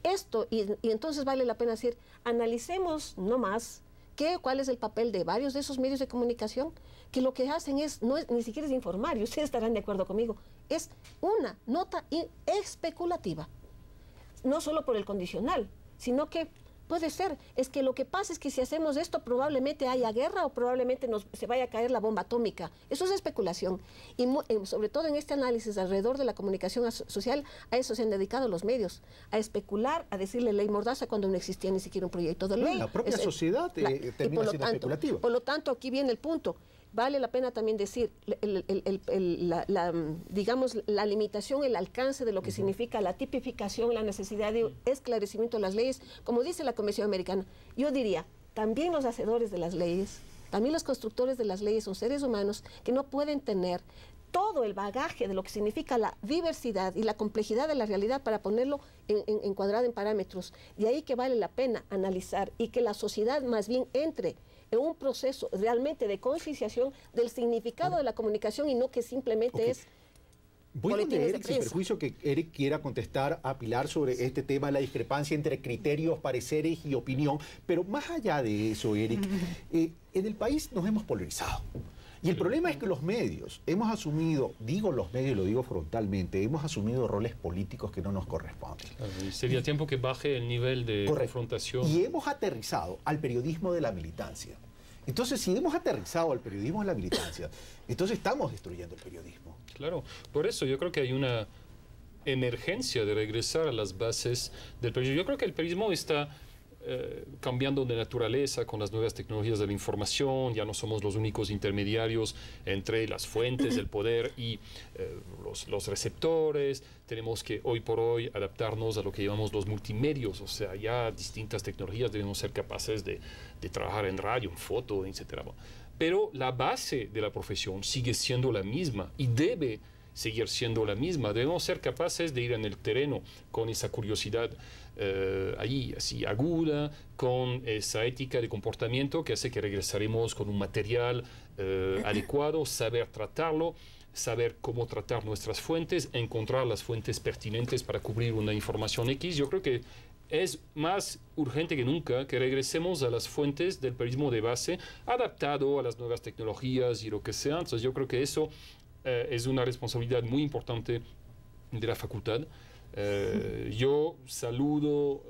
C: Esto, y entonces vale la pena decir, analicemos no más cuál es el papel de varios de esos medios de comunicación, que lo que hacen ni siquiera es informar, y ustedes estarán de acuerdo conmigo, es una nota especulativa. No solo por el condicional, sino que puede ser, es que lo que pasa es que si hacemos esto probablemente haya guerra o probablemente se vaya a caer la bomba atómica. Eso es especulación. Y sobre todo en este análisis alrededor de la comunicación social, a eso se han dedicado los medios, a especular, a decirle ley mordaza cuando no existía ni siquiera un proyecto de ley.
A: La propia sociedad termina siendo especulativa.
C: Por lo tanto, aquí viene el punto. Vale la pena también decir, digamos, la limitación, el alcance de lo que significa la tipificación, la necesidad de esclarecimiento de las leyes, como dice la Convención Americana. Yo diría, también los hacedores de las leyes, también los constructores de las leyes son seres humanos que no pueden tener todo el bagaje de lo que significa la diversidad y la complejidad de la realidad para ponerlo encuadrado en parámetros. De ahí que vale la pena analizar y que la sociedad más bien entre en un proceso realmente de concienciación del significado de la comunicación y no que simplemente es
A: Voy a Eric, sin perjuicio que Eric quiera contestar a Pilar sobre este tema, la discrepancia entre criterios, pareceres y opinión. Pero más allá de eso, Eric, en el país nos hemos polarizado. Y el problema es que los medios hemos asumido, digo los medios, lo digo frontalmente, hemos asumido roles políticos que no nos corresponden.
B: Sería tiempo que baje el nivel de confrontación.
A: Y hemos aterrizado al periodismo de la militancia. Entonces, si hemos aterrizado al periodismo de la militancia, entonces estamos destruyendo el periodismo.
B: Claro, por eso yo creo que hay una emergencia de regresar a las bases del periodismo. Yo creo que el periodismo está cambiando de naturaleza con las nuevas tecnologías de la información. Ya no somos los únicos intermediarios entre las fuentes del poder y los receptores. Tenemos que hoy por hoy adaptarnos a lo que llamamos los multimedios, o sea, ya distintas tecnologías debemos ser capaces de trabajar en radio, en foto, etc. Pero la base de la profesión sigue siendo la misma y debe seguir siendo la misma. Debemos ser capaces de ir en el terreno con esa curiosidad ahí así aguda, con esa ética de comportamiento que hace que regresaremos con un material adecuado, saber tratarlo, saber cómo tratar nuestras fuentes, encontrar las fuentes pertinentes para cubrir una información X. Yo creo que es más urgente que nunca que regresemos a las fuentes del periodismo de base, adaptado a las nuevas tecnologías y lo que sea. Entonces yo creo que eso es una responsabilidad muy importante de la facultad. Yo saludo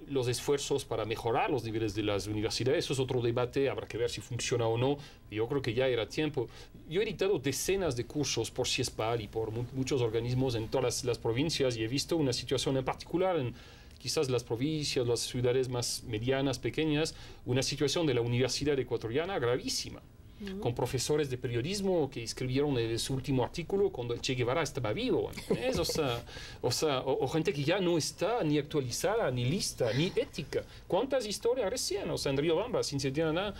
B: los esfuerzos para mejorar los niveles de las universidades. Eso es otro debate, habrá que ver si funciona o no. Yo creo que ya era tiempo. Yo he editado decenas de cursos por CIESPAL y por muchos organismos en todas las provincias y he visto una situación en particular en quizás las provincias, las ciudades más medianas, pequeñas, una situación de la universidad ecuatoriana gravísima. Con profesores de periodismo que escribieron su último artículo cuando el Che Guevara estaba vivo. O gente que ya no está ni actualizada, ni lista, ni ética. ¿Cuántas historias recién? En Riobamba, sin sentir nada,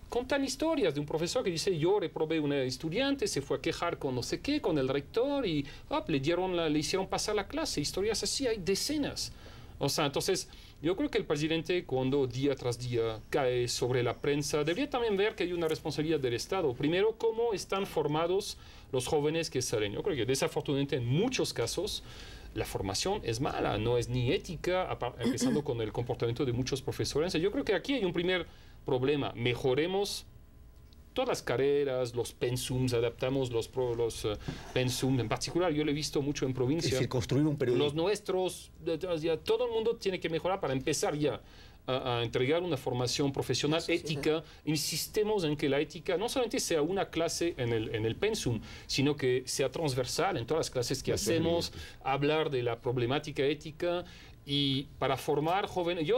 B: contan historias de un profesor que dice: yo reprobé una estudiante, se fue a quejar con no sé qué, con el rector, y le hicieron pasar la clase. Historias así hay decenas. Entonces, yo creo que el presidente, cuando día tras día cae sobre la prensa, debería también ver que hay una responsabilidad del Estado. Primero, cómo están formados los jóvenes que salen. Yo creo que desafortunadamente en muchos casos la formación es mala, no es ni ética, empezando con el comportamiento de muchos profesores. Yo creo que aquí hay un primer problema. Mejoremos todas las carreras, los pensums, adaptamos los pensums, en particular yo lo he visto mucho en provincia.
A: Es decir, construir un periodismo.
B: Los nuestros, ya, todo el mundo tiene que mejorar para empezar ya a entregar una formación profesional ética. Insistemos en que la ética no solamente sea una clase en el pensum, sino que sea transversal en todas las clases que hacemos, hablar de la problemática ética y para formar jóvenes.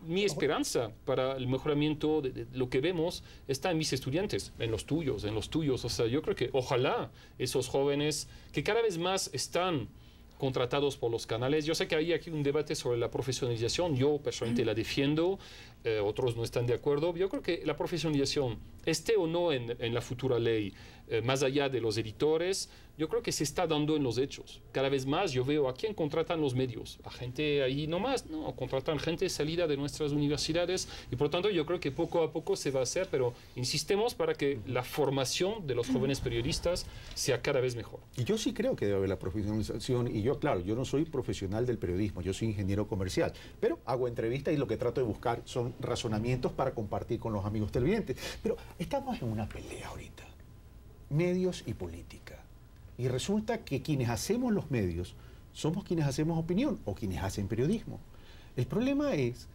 B: Mi esperanza para el mejoramiento de lo que vemos está en mis estudiantes, en los tuyos. O sea, yo creo que ojalá esos jóvenes que cada vez más están contratados por los canales. Yo sé que hay aquí un debate sobre la profesionalización. Yo personalmente la defiendo, otros no están de acuerdo. Yo creo que la profesionalización, esté o no en la futura ley, más allá de los editores, yo creo que se está dando en los hechos. Cada vez más yo veo a quién contratan los medios. A gente ahí nomás, no, contratan gente salida de nuestras universidades y por lo tanto yo creo que poco a poco se va a hacer, pero insistemos para que la formación de los jóvenes periodistas sea cada vez mejor.
A: Y yo sí creo que debe haber la profesionalización y yo, claro, yo no soy profesional del periodismo, yo soy ingeniero comercial, pero hago entrevistas y lo que trato de buscar son razonamientos para compartir con los amigos televidentes. Pero estamos en una pelea ahorita, medios y política. Y resulta que quienes hacemos los medios somos quienes hacemos opinión o quienes hacen periodismo. El problema es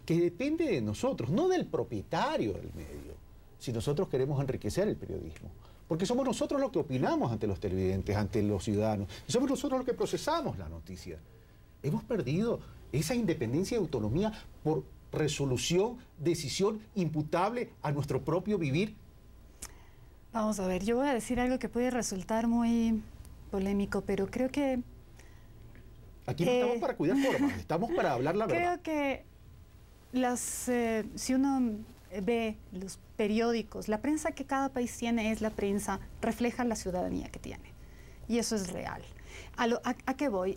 A: que depende de nosotros, no del propietario del medio, si nosotros queremos enriquecer el periodismo. Porque somos nosotros los que opinamos ante los televidentes, ante los ciudadanos. Y somos nosotros los que procesamos la noticia. Hemos perdido esa independencia y autonomía por resolución, decisión imputable a nuestro propio vivir.
D: Vamos a ver, yo voy a decir algo que puede resultar muy polémico, pero creo que...
A: Aquí no estamos para cuidar formas, estamos para hablar la verdad.
D: Creo que si uno ve los periódicos, la prensa que cada país tiene es la prensa, refleja la ciudadanía que tiene. Y eso es real. ¿A qué voy?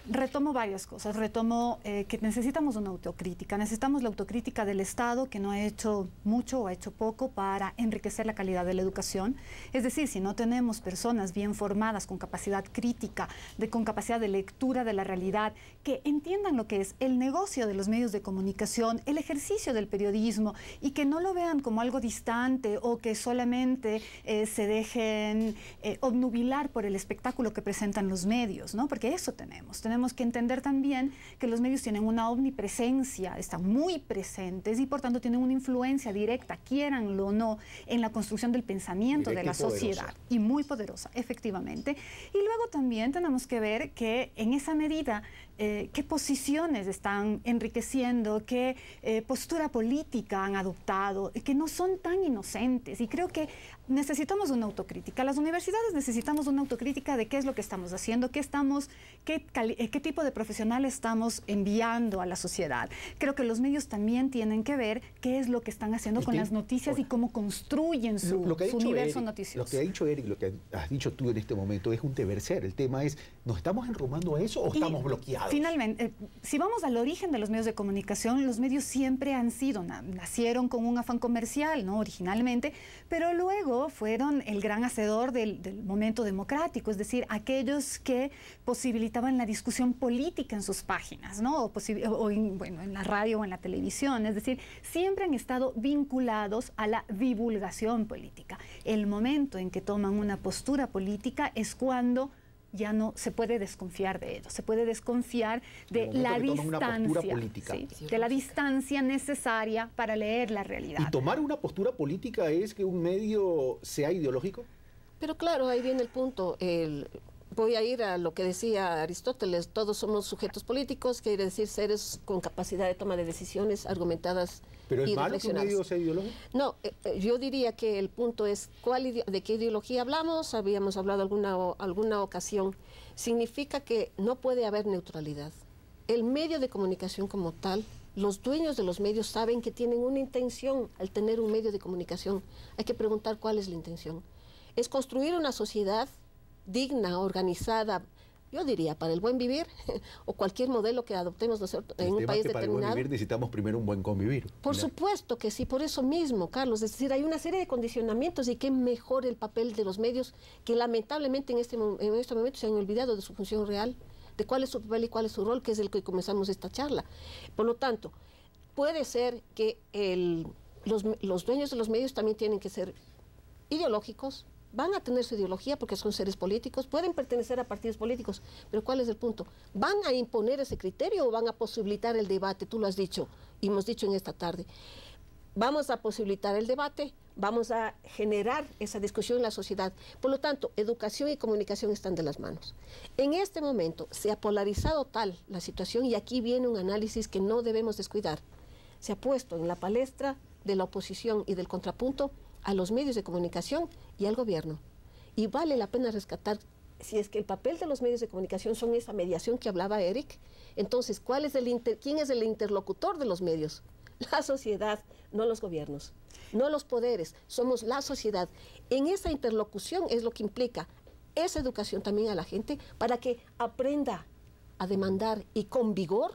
D: Retomo varias cosas. Retomo que necesitamos una autocrítica. Necesitamos la autocrítica del Estado, que no ha hecho mucho o ha hecho poco para enriquecer la calidad de la educación. Es decir, si no tenemos personas bien formadas, con capacidad crítica, con capacidad de lectura de la realidad, que entiendan lo que es el negocio de los medios de comunicación, el ejercicio del periodismo, y que no lo vean como algo distante o que solamente se dejen obnubilar por el espectáculo que presentan los medios, ¿no? Porque eso tenemos que entender también que los medios tienen una omnipresencia, están muy presentes y por tanto tienen una influencia directa, quieranlo o no, en la construcción del pensamiento de la sociedad. Y muy poderosa, efectivamente. Y luego también tenemos que ver que en esa medida qué posiciones están enriqueciendo, qué postura política han adoptado, que no son tan inocentes. Y creo que necesitamos una autocrítica. Las universidades necesitamos una autocrítica de qué es lo que estamos haciendo, qué tipo de profesionales estamos enviando a la sociedad. Creo que los medios también tienen que ver qué es lo que están haciendo con las noticias y cómo construyen su universo noticioso.
A: Lo que ha dicho Eric, lo que has dicho tú en este momento es un deber ser. El tema es, ¿nos estamos enrumando a eso o estamos bloqueados?
D: Finalmente, si vamos al origen de los medios de comunicación, los medios siempre han sido, nacieron con un afán comercial, ¿no? Originalmente, pero luego fueron el gran hacedor del momento democrático, es decir, aquellos que posibilitaban la discusión política en sus páginas, ¿no? En la radio o en la televisión, es decir, siempre han estado vinculados a la divulgación política. El momento en que toman una postura política es cuando ya no se puede desconfiar de ellos, se puede desconfiar de la distancia, de la distancia necesaria para leer la realidad.
A: ¿Y tomar una postura política es que un medio sea ideológico?
C: Pero claro, ahí viene el punto. Voy a ir a lo que decía Aristóteles, todos somos sujetos políticos, quiere decir seres con capacidad de toma de decisiones argumentadas.
A: ¿Pero es malo que un medio sea ideológico?
C: No, yo diría que el punto es de qué ideología hablamos, habíamos hablado alguna ocasión. Significa que no puede haber neutralidad. El medio de comunicación como tal, los dueños de los medios saben que tienen una intención al tener un medio de comunicación. Hay que preguntar cuál es la intención. Es construir una sociedad digna, organizada, yo diría, para el buen vivir, o cualquier modelo que adoptemos en un país determinado.
A: Para el buen vivir necesitamos primero un buen convivir.
C: Por supuesto que sí, por eso mismo, Carlos. Es decir, hay una serie de condicionamientos y qué mejor el papel de los medios que lamentablemente en este momento se han olvidado de su función real, de cuál es su papel y cuál es su rol, que es el que comenzamos esta charla. Por lo tanto, puede ser que los dueños de los medios también tienen que ser ideológicos, van a tener su ideología porque son seres políticos, pueden pertenecer a partidos políticos, pero ¿cuál es el punto? ¿Van a imponer ese criterio o van a posibilitar el debate? Tú lo has dicho y hemos dicho en esta tarde. Vamos a posibilitar el debate, vamos a generar esa discusión en la sociedad. Por lo tanto, educación y comunicación están de las manos. En este momento se ha polarizado tal la situación y aquí viene un análisis que no debemos descuidar. Se ha puesto en la palestra de la oposición y del contrapunto a los medios de comunicación y al gobierno. Y vale la pena rescatar, si es que el papel de los medios de comunicación son esa mediación que hablaba Eric, entonces, ¿quién es el interlocutor de los medios? La sociedad, no los gobiernos, no los poderes, somos la sociedad. En esa interlocución es lo que implica esa educación también a la gente para que aprenda a demandar y con vigor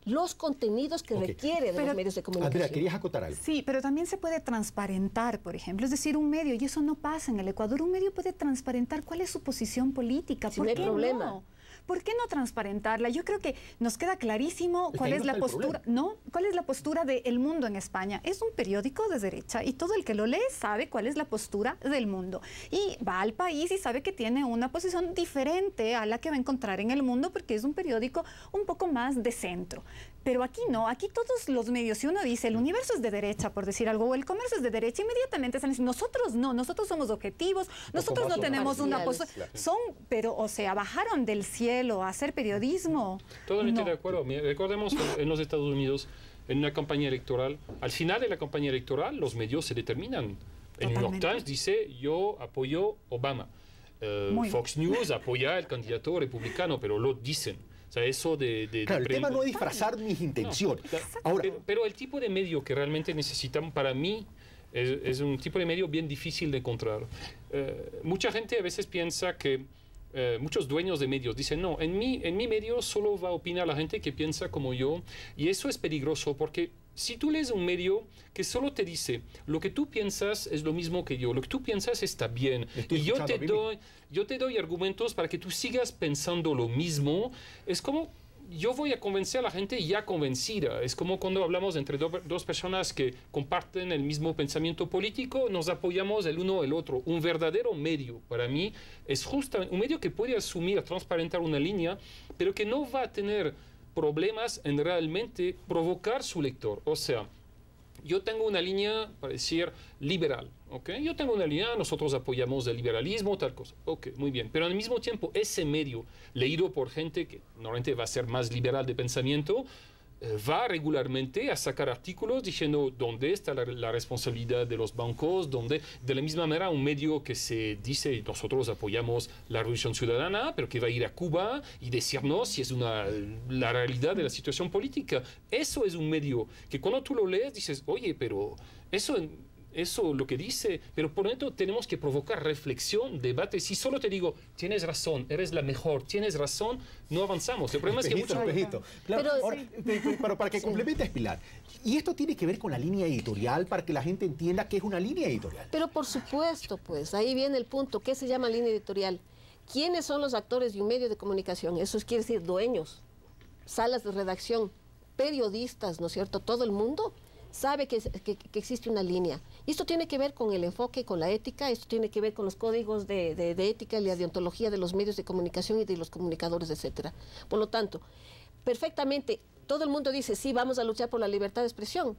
C: los contenidos que requiere de los medios de comunicación.
A: Andrea, ¿querías acotar algo?
D: Sí, pero también se puede transparentar, por ejemplo. Es decir, un medio, y eso no pasa en el Ecuador, un medio puede transparentar cuál es su posición política.
C: Si no hay problema.
D: No? ¿Por qué no transparentarla? Yo creo que nos queda clarísimo cuál es la postura, ¿no? ¿Cuál es la postura de El Mundo en España? Es un periódico de derecha y todo el que lo lee sabe cuál es la postura del Mundo. Y va al país y sabe que tiene una posición diferente a la que va a encontrar en El Mundo porque es un periódico un poco más de centro. Pero aquí no, aquí todos los medios, si uno dice el universo es de derecha, por decir algo, o el comercio es de derecha, inmediatamente están diciendo, nosotros no, nosotros somos objetivos, nosotros no tenemos una postura. Son, pero, o sea, bajaron del cielo a hacer periodismo.
B: Totalmente de acuerdo. Recordemos en los Estados Unidos, en una campaña electoral, al final de la campaña electoral, los medios se determinan. El New York Times dice, yo apoyo Obama. Fox News apoya al candidato republicano, pero lo dicen. O sea, eso
A: claro, el tema no es disfrazar mis intenciones.
B: No, ahora, pero el tipo de medio que realmente necesitamos, para mí, es un tipo de medio bien difícil de encontrar. Mucha gente a veces piensa que muchos dueños de medios dicen, no, en mi medio solo va a opinar la gente que piensa como yo, y eso es peligroso porque si tú lees un medio que solo te dice lo que tú piensas es lo mismo que yo, lo que tú piensas está bien, y yo te doy argumentos para que tú sigas pensando lo mismo, es como yo voy a convencer a la gente ya convencida. Es como cuando hablamos entre dos personas que comparten el mismo pensamiento político, nos apoyamos el uno el otro. Un verdadero medio, para mí, es justamente un medio que puede asumir, transparentar una línea, pero que no va a tener problemas en realmente provocar su lector. O sea, yo tengo una línea, para decir, liberal, ¿ok? Yo tengo una línea, nosotros apoyamos el liberalismo, tal cosa, ok, muy bien. Pero al mismo tiempo, ese medio, leído por gente que normalmente va a ser más liberal de pensamiento, va regularmente a sacar artículos diciendo dónde está la responsabilidad de los bancos, donde de la misma manera un medio que se dice nosotros apoyamos la Revolución Ciudadana, pero que va a ir a Cuba y decirnos si es la realidad de la situación política. Eso es un medio que cuando tú lo lees dices, oye, pero eso lo que dice, pero por dentro tenemos que provocar reflexión, debate. Si solo te digo, tienes razón, eres la mejor, tienes razón, no avanzamos. El problema es que mucho...
A: Claro, pero para que complementes, Pilar, y esto tiene que ver con la línea editorial, para que la gente entienda que es una línea editorial.
C: Pero por supuesto, pues, ahí viene el punto. ¿Qué se llama línea editorial? ¿Quiénes son los actores de un medio de comunicación? Eso quiere decir dueños, salas de redacción, periodistas, ¿no es cierto? Todo el mundo sabe que existe una línea. Y esto tiene que ver con el enfoque, con la ética, esto tiene que ver con los códigos de ética y la deontología de los medios de comunicación y de los comunicadores, etcétera. Por lo tanto, perfectamente, todo el mundo dice, sí, vamos a luchar por la libertad de expresión.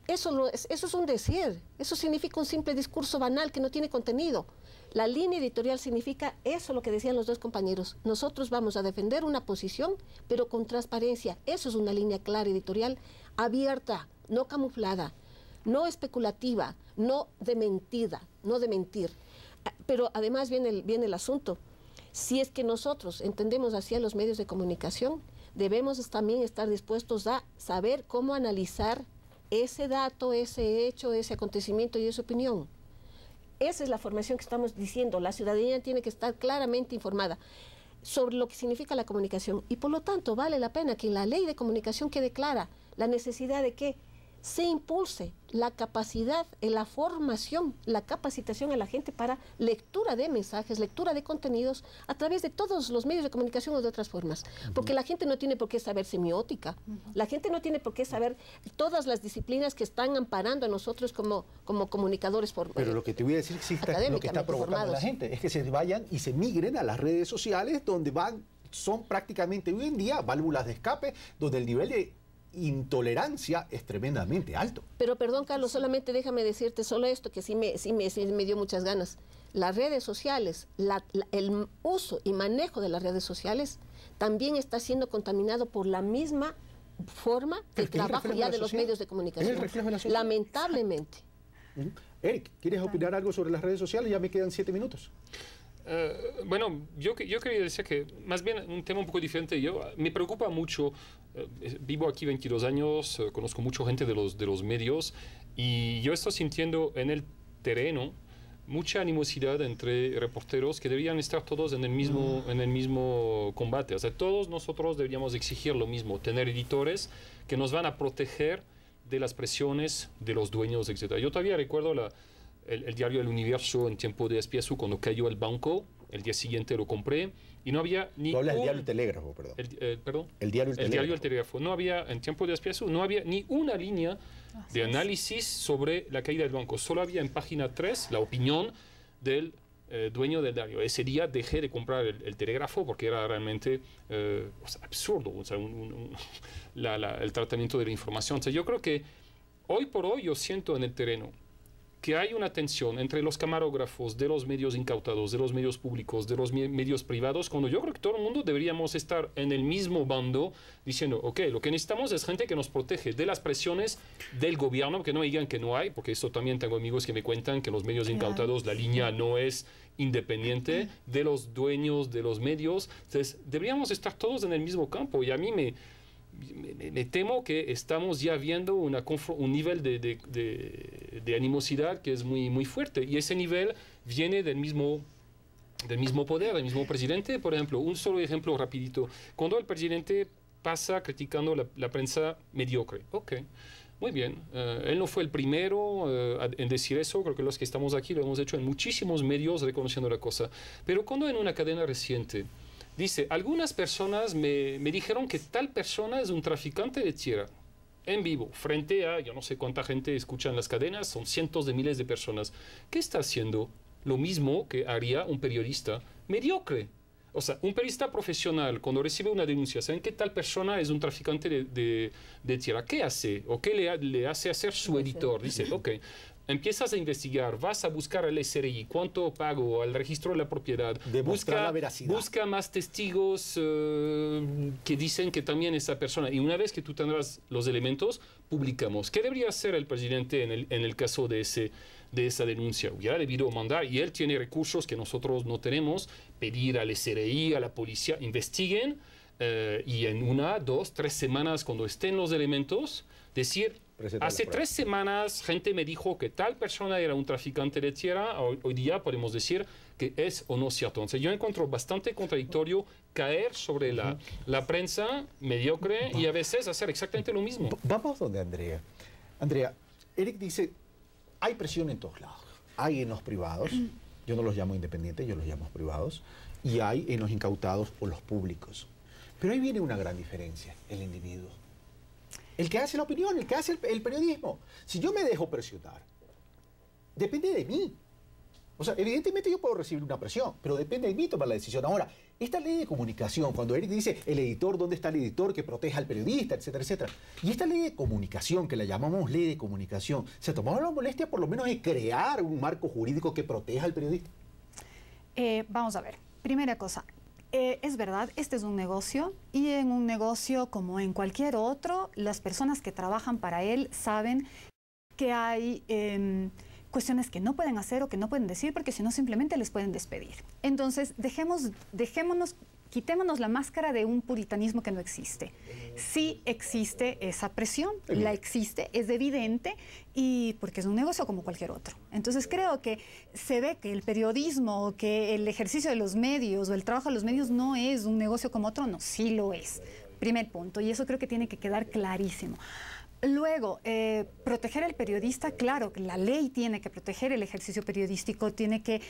C: Eso es un decir, eso significa un simple discurso banal que no tiene contenido. La línea editorial significa eso, lo que decían los dos compañeros. Nosotros vamos a defender una posición, pero con transparencia. Eso es una línea clara editorial, abierta, no camuflada, no especulativa, no de mentira, no de mentir. Pero además viene el asunto. Si es que nosotros entendemos así a los medios de comunicación, debemos también estar dispuestos a saber cómo analizar ese dato, ese hecho, ese acontecimiento y esa opinión. Esa es la formación que estamos diciendo. La ciudadanía tiene que estar claramente informada sobre lo que significa la comunicación y por lo tanto vale la pena que en la ley de comunicación quede clara la necesidad de que se impulse la capacidad, la formación, la capacitación a la gente para lectura de mensajes, lectura de contenidos a través de todos los medios de comunicación o de otras formas. Porque la gente no tiene por qué saber semiótica, la gente no tiene por qué saber todas las disciplinas que están amparando a nosotros como comunicadores
A: Pero lo que te voy a decir es que lo que está provocando la gente es que se vayan y se migren a las redes sociales donde son prácticamente hoy en día válvulas de escape, donde el nivel de intolerancia es tremendamente alto.
C: Pero perdón, Carlos, solamente déjame decirte solo esto, que sí me dio muchas ganas. Las redes sociales, el uso y manejo de las redes sociales también está siendo contaminado por la misma forma de trabajo ya de los medios de comunicación. Lamentablemente.
A: Eric, ¿quieres opinar algo sobre las redes sociales? Ya me quedan 7 minutos.
B: Bueno, yo quería decir que más bien un tema un poco diferente. Me preocupa mucho, vivo aquí 22 años, conozco mucha gente de los medios y yo estoy sintiendo en el terreno mucha animosidad entre reporteros que deberían estar todos en el mismo combate. O sea, todos nosotros deberíamos exigir lo mismo, tener editores que nos van a proteger de las presiones de los dueños, etc. Yo todavía recuerdo el diario El Universo en tiempo de Azpiazu, cuando cayó el banco, el día siguiente lo compré y no había ni
A: Tú hablas del diario El Telégrafo, perdón.
B: Perdón.
A: El diario El
B: Telégrafo. No había, en tiempo de Azpiazu, no había ni una línea de análisis sobre la caída del banco. Solo había en página 3 la opinión del dueño del diario. Ese día dejé de comprar el Telégrafo porque era realmente absurdo, o sea, el tratamiento de la información. O sea, yo creo que hoy por hoy yo siento en el terreno que hay una tensión entre los camarógrafos de los medios incautados, de los medios públicos, de los medios privados, cuando yo creo que todo el mundo deberíamos estar en el mismo bando diciendo, ok, lo que necesitamos es gente que nos protege de las presiones del gobierno, que no digan que no hay, porque eso también tengo amigos que me cuentan que los medios incautados, la línea no es independiente, de los dueños de los medios. Entonces, deberíamos estar todos en el mismo campo y a mí me temo que estamos ya viendo un nivel de animosidad que es muy, muy fuerte y ese nivel viene del mismo poder, del mismo presidente. Por ejemplo, un solo ejemplo rapidito, cuando el presidente pasa criticando la prensa mediocre, ok, muy bien, él no fue el primero en decir eso, creo que los que estamos aquí lo hemos hecho en muchísimos medios reconociendo la cosa, pero cuando en una cadena reciente dice, algunas personas me dijeron que tal persona es un traficante de tierra, en vivo, frente a, yo no sé cuánta gente escucha en las cadenas, son cientos de miles de personas. ¿Qué está haciendo? Lo mismo que haría un periodista mediocre. O sea, un periodista profesional, cuando recibe una denuncia, ¿saben que tal persona es un traficante de tierra? ¿Qué hace? ¿O qué le hace hacer su editor? Dice, ok, empiezas a investigar, vas a buscar al SRI, cuánto pago, al registro de la propiedad, busca más testigos que dicen que también esa persona, y una vez que tú tendrás los elementos, publicamos. ¿Qué debería hacer el presidente en el caso de esa denuncia? Hubiera debido mandar, y él tiene recursos que nosotros no tenemos, pedir al SRI, a la policía, investiguen, y en 1, 2, 3 semanas, cuando estén los elementos, decir, hace 3 semanas gente me dijo que tal persona era un traficante de tierra, hoy día podemos decir que es o no cierto. Entonces yo encuentro bastante contradictorio caer sobre la prensa mediocre y a veces hacer exactamente lo mismo.
A: Vamos donde Andrea. Andrea, Eric dice, hay presión en todos lados. Hay en los privados, yo no los llamo independientes, yo los llamo privados, y hay en los incautados o los públicos. Pero ahí viene una gran diferencia, el individuo. El que hace la opinión, el que hace el periodismo. Si yo me dejo presionar, depende de mí. O sea, evidentemente yo puedo recibir una presión, pero depende de mí tomar la decisión. Ahora, esta ley de comunicación, cuando Eric dice el editor, ¿dónde está el editor que proteja al periodista, etcétera, etcétera? Y esta ley de comunicación, que la llamamos ley de comunicación, ¿se tomó la molestia por lo menos de crear un marco jurídico que proteja al periodista?
D: Vamos a ver, primera cosa. Es verdad, este es un negocio y en un negocio como en cualquier otro, las personas que trabajan para él saben que hay cuestiones que no pueden hacer o que no pueden decir porque si no simplemente les pueden despedir. Entonces, quitémonos la máscara de un puritanismo que no existe. Sí existe esa presión, la existe, es evidente, y porque es un negocio como cualquier otro. Entonces creo que se ve que el periodismo, que el ejercicio de los medios o el trabajo de los medios no es un negocio como otro, no, sí lo es. Primer punto, y eso creo que tiene que quedar clarísimo. Luego, proteger al periodista, claro, la ley tiene que proteger el ejercicio periodístico, tiene que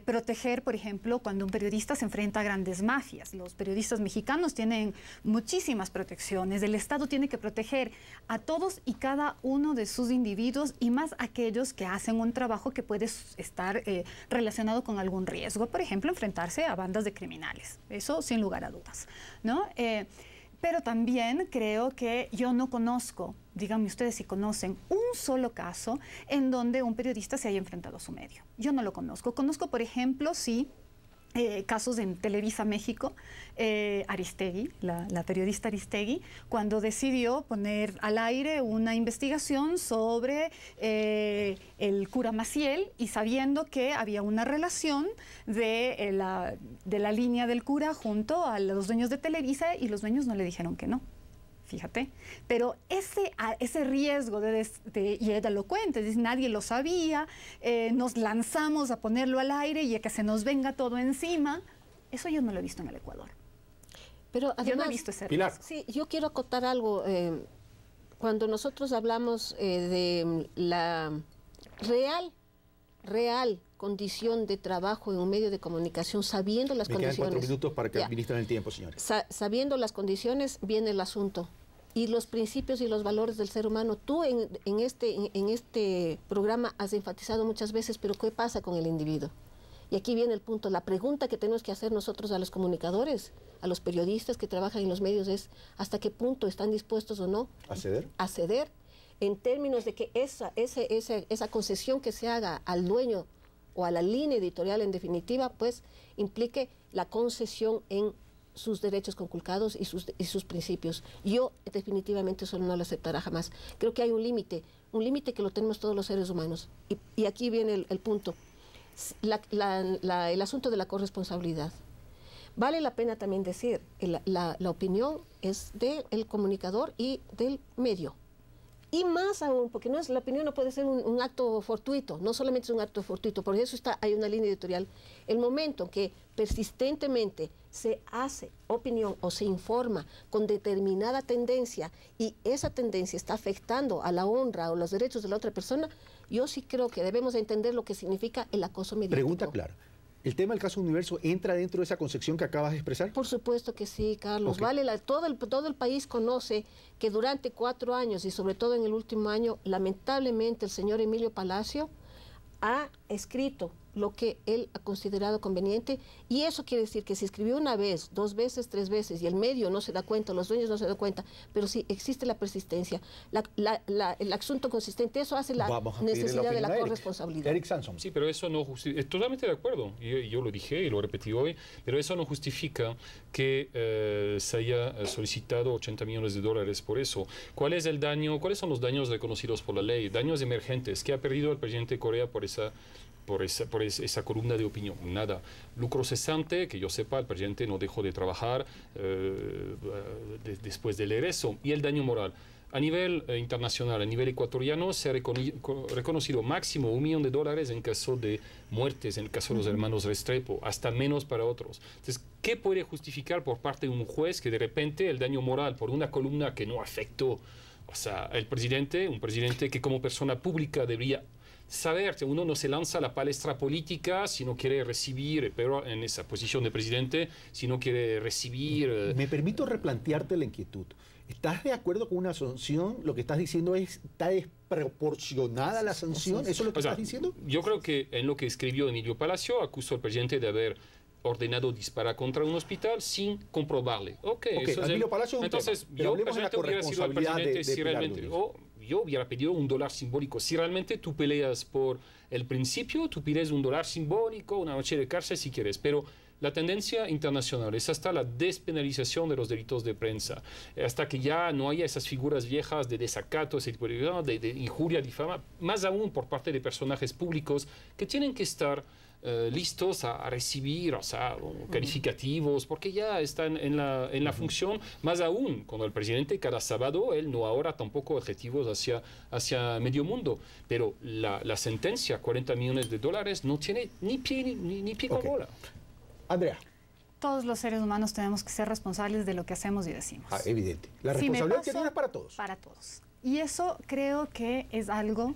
D: proteger, por ejemplo, cuando un periodista se enfrenta a grandes mafias. Los periodistas mexicanos tienen muchísimas protecciones. El Estado tiene que proteger a todos y cada uno de sus individuos y más aquellos que hacen un trabajo que puede estar relacionado con algún riesgo. Por ejemplo, enfrentarse a bandas de criminales. Eso sin lugar a dudas, ¿no? Pero también creo que yo no conozco, díganme ustedes si conocen, un solo caso en donde un periodista se haya enfrentado a su medio. Yo no lo conozco. Conozco, por ejemplo, sí, casos en Televisa México, Aristegui, la periodista Aristegui, cuando decidió poner al aire una investigación sobre el cura Maciel y sabiendo que había una relación de la línea del cura junto a los dueños de Televisa y los dueños no le dijeron que no. Fíjate, pero ese riesgo y ella lo cuenta, es decir, nadie lo sabía, nos lanzamos a ponerlo al aire y a que se nos venga todo encima, eso yo no lo he visto en el Ecuador.
C: Pero además,
D: yo no he visto ese
A: Pilar.
D: riesgo.
C: Sí, yo quiero acotar algo. Cuando nosotros hablamos de la real condición de trabajo en un medio de comunicación, sabiendo las condiciones.
I: Me quedan 4 minutos para que administren el tiempo, señores.
C: Sabiendo las condiciones, viene el asunto. Y los principios y los valores del ser humano. Tú en este programa has enfatizado muchas veces, pero ¿qué pasa con el individuo? Y aquí viene el punto. La pregunta que tenemos que hacer nosotros a los comunicadores, a los periodistas que trabajan en los medios es ¿hasta qué punto están dispuestos o no
I: ¿A ceder?
C: a ceder? En términos de que esa concesión que se haga al dueño o a la línea editorial en definitiva, pues implique la concesión en sus derechos conculcados y sus principios. Yo definitivamente eso no lo aceptará jamás. Creo que hay un límite que lo tenemos todos los seres humanos. Y aquí viene el punto, el asunto de la corresponsabilidad. Vale la pena también decir, la opinión es del comunicador y del medio. Y más aún, porque la opinión no puede ser un acto fortuito, no solamente es un acto fortuito, por eso hay una línea editorial. El momento en que persistentemente se hace opinión o se informa con determinada tendencia y esa tendencia está afectando a la honra o los derechos de la otra persona, yo sí creo que debemos entender lo que significa el acoso mediático.
I: Pregunta clara. ¿El tema del caso Universo entra dentro de esa concepción que acabas de expresar?
C: Por supuesto que sí, Carlos.
I: Okay.
C: Todo el país conoce que durante 4 años y sobre todo en el último año, lamentablemente el señor Emilio Palacio ha escrito lo que él ha considerado conveniente y eso quiere decir que si escribió una vez, 2 veces, 3 veces y el medio no se da cuenta, los dueños no se dan cuenta, pero sí existe la persistencia, el asunto consistente, eso hace la necesidad de la corresponsabilidad.
I: Eric Sanson.
B: Sí, pero eso no justifica, totalmente de acuerdo, yo lo dije y lo repetí hoy, pero eso no justifica que se haya solicitado 80 millones de dólares por eso. ¿Cuál es el daño? ¿Cuáles son los daños reconocidos por la ley? Daños emergentes. ¿Qué ha perdido el presidente de Corea por esa columna de opinión? Nada. Lucro cesante, que yo sepa, el presidente no dejó de trabajar después de leer eso. Y el daño moral. A nivel internacional, a nivel ecuatoriano, se ha reconocido máximo $1 millón en caso de muertes, en el caso de los hermanos Restrepo, hasta menos para otros. Entonces, ¿qué puede justificar por parte de un juez que de repente el daño moral por una columna que no afectó, o sea, un presidente que como persona pública debería saber que uno no se lanza a la palestra política si no quiere recibir, pero en esa posición de presidente, si no quiere recibir...
I: Me permito replantearte la inquietud. ¿Estás de acuerdo con una sanción? Lo que estás diciendo es, ¿está desproporcionada la sanción? ¿Eso es lo que estás diciendo?
B: Yo creo que en lo que escribió Emilio Palacio, acusó al presidente de haber ordenado disparar contra un hospital sin comprobarle. Eso es
I: Emilio Palacio es un
B: entonces,
I: tema, pero hablemos de la
B: hubiera sido al presidente si realmente... Yo hubiera pedido $1 simbólico. Si realmente tú peleas por el principio, tú pides $1 simbólico, una noche de cárcel si quieres, pero la tendencia internacional es hasta la despenalización de los delitos de prensa, hasta que ya no haya esas figuras viejas de desacato, de injuria, difama, más aún por parte de personajes públicos que tienen que estar listos a recibir calificativos, porque ya están en la función, más aún cuando el presidente cada sábado, él no ahora tampoco objetivos hacia medio mundo, pero la sentencia, $40 millones, no tiene ni pie ni con bola.
I: Andrea.
D: Todos los seres humanos tenemos que ser responsables de lo que hacemos y decimos.
I: Evidente. La responsabilidad que tiene es para todos.
D: Para todos. Y eso creo que es algo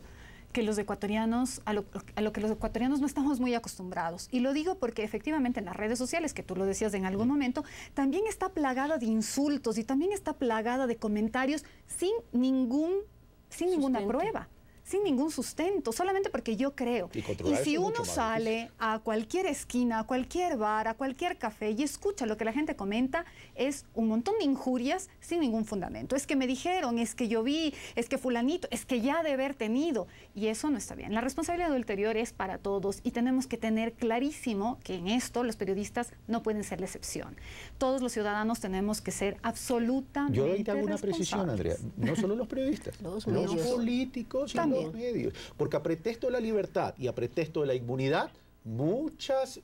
D: que los ecuatorianos, a lo que los ecuatorianos no estamos muy acostumbrados. Y lo digo porque efectivamente en las redes sociales, que tú lo decías en algún momento, también está plagada de insultos y también está plagada de comentarios sin ninguna prueba, sin ningún sustento, solamente porque yo creo. Y si uno sale a cualquier esquina, a cualquier bar, a cualquier café y escucha lo que la gente comenta, es un montón de injurias sin ningún fundamento. Es que me dijeron, es que yo vi, es que fulanito, es que ya de haber tenido. Y eso no está bien. La responsabilidad ulterior es para todos y tenemos que tener clarísimo que en esto los periodistas no pueden ser la excepción. Todos los ciudadanos tenemos que ser absolutamente
I: Yo ahí te hago una precisión, Andrea. No solo los periodistas, los políticos y los medios. Porque a pretexto de la libertad y a pretexto de la inmunidad, muchas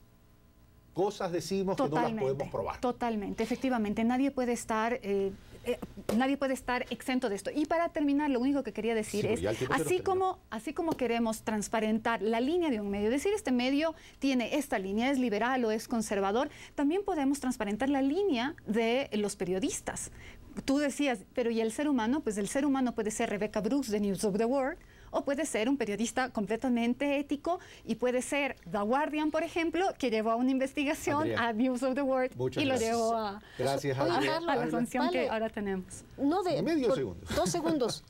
I: cosas decimos que no las podemos probar.
D: Totalmente, efectivamente. Nadie puede estar exento de esto. Y para terminar, lo único que quería decir es, así como queremos transparentar la línea de un medio, decir este medio tiene esta línea, es liberal o es conservador, también podemos transparentar la línea de los periodistas. Tú decías, pero ¿y el ser humano? Pues el ser humano puede ser Rebecca Brooks de News of the World, o puede ser un periodista completamente ético y puede ser The Guardian, por ejemplo, que llevó a una investigación a News of the World y lo llevó a la sanción que ahora tenemos.
C: No de segundos. 2 segundos.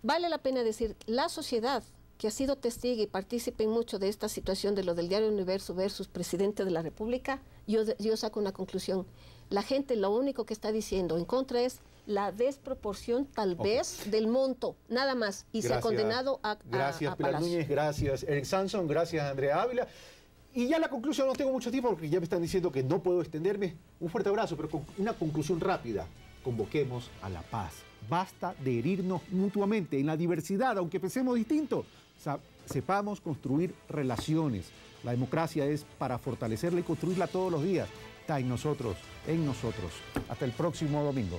C: Vale la pena decir, la sociedad que ha sido testigo y participe en mucho de esta situación de lo del Diario Universo versus presidente de la República, yo saco una conclusión. La gente lo único que está diciendo en contra es la desproporción tal vez del monto, nada más, y se ha condenado a
I: Gracias, Pilar Núñez, gracias Eric Sanson, gracias Andrea Ávila. Y ya la conclusión, no tengo mucho tiempo porque ya me están diciendo que no puedo extenderme. Un fuerte abrazo, pero con una conclusión rápida. Convoquemos a la paz. Basta de herirnos mutuamente en la diversidad, aunque pensemos distinto. Sepamos construir relaciones. La democracia es para fortalecerla y construirla todos los días. Está en nosotros, en nosotros. Hasta el próximo domingo.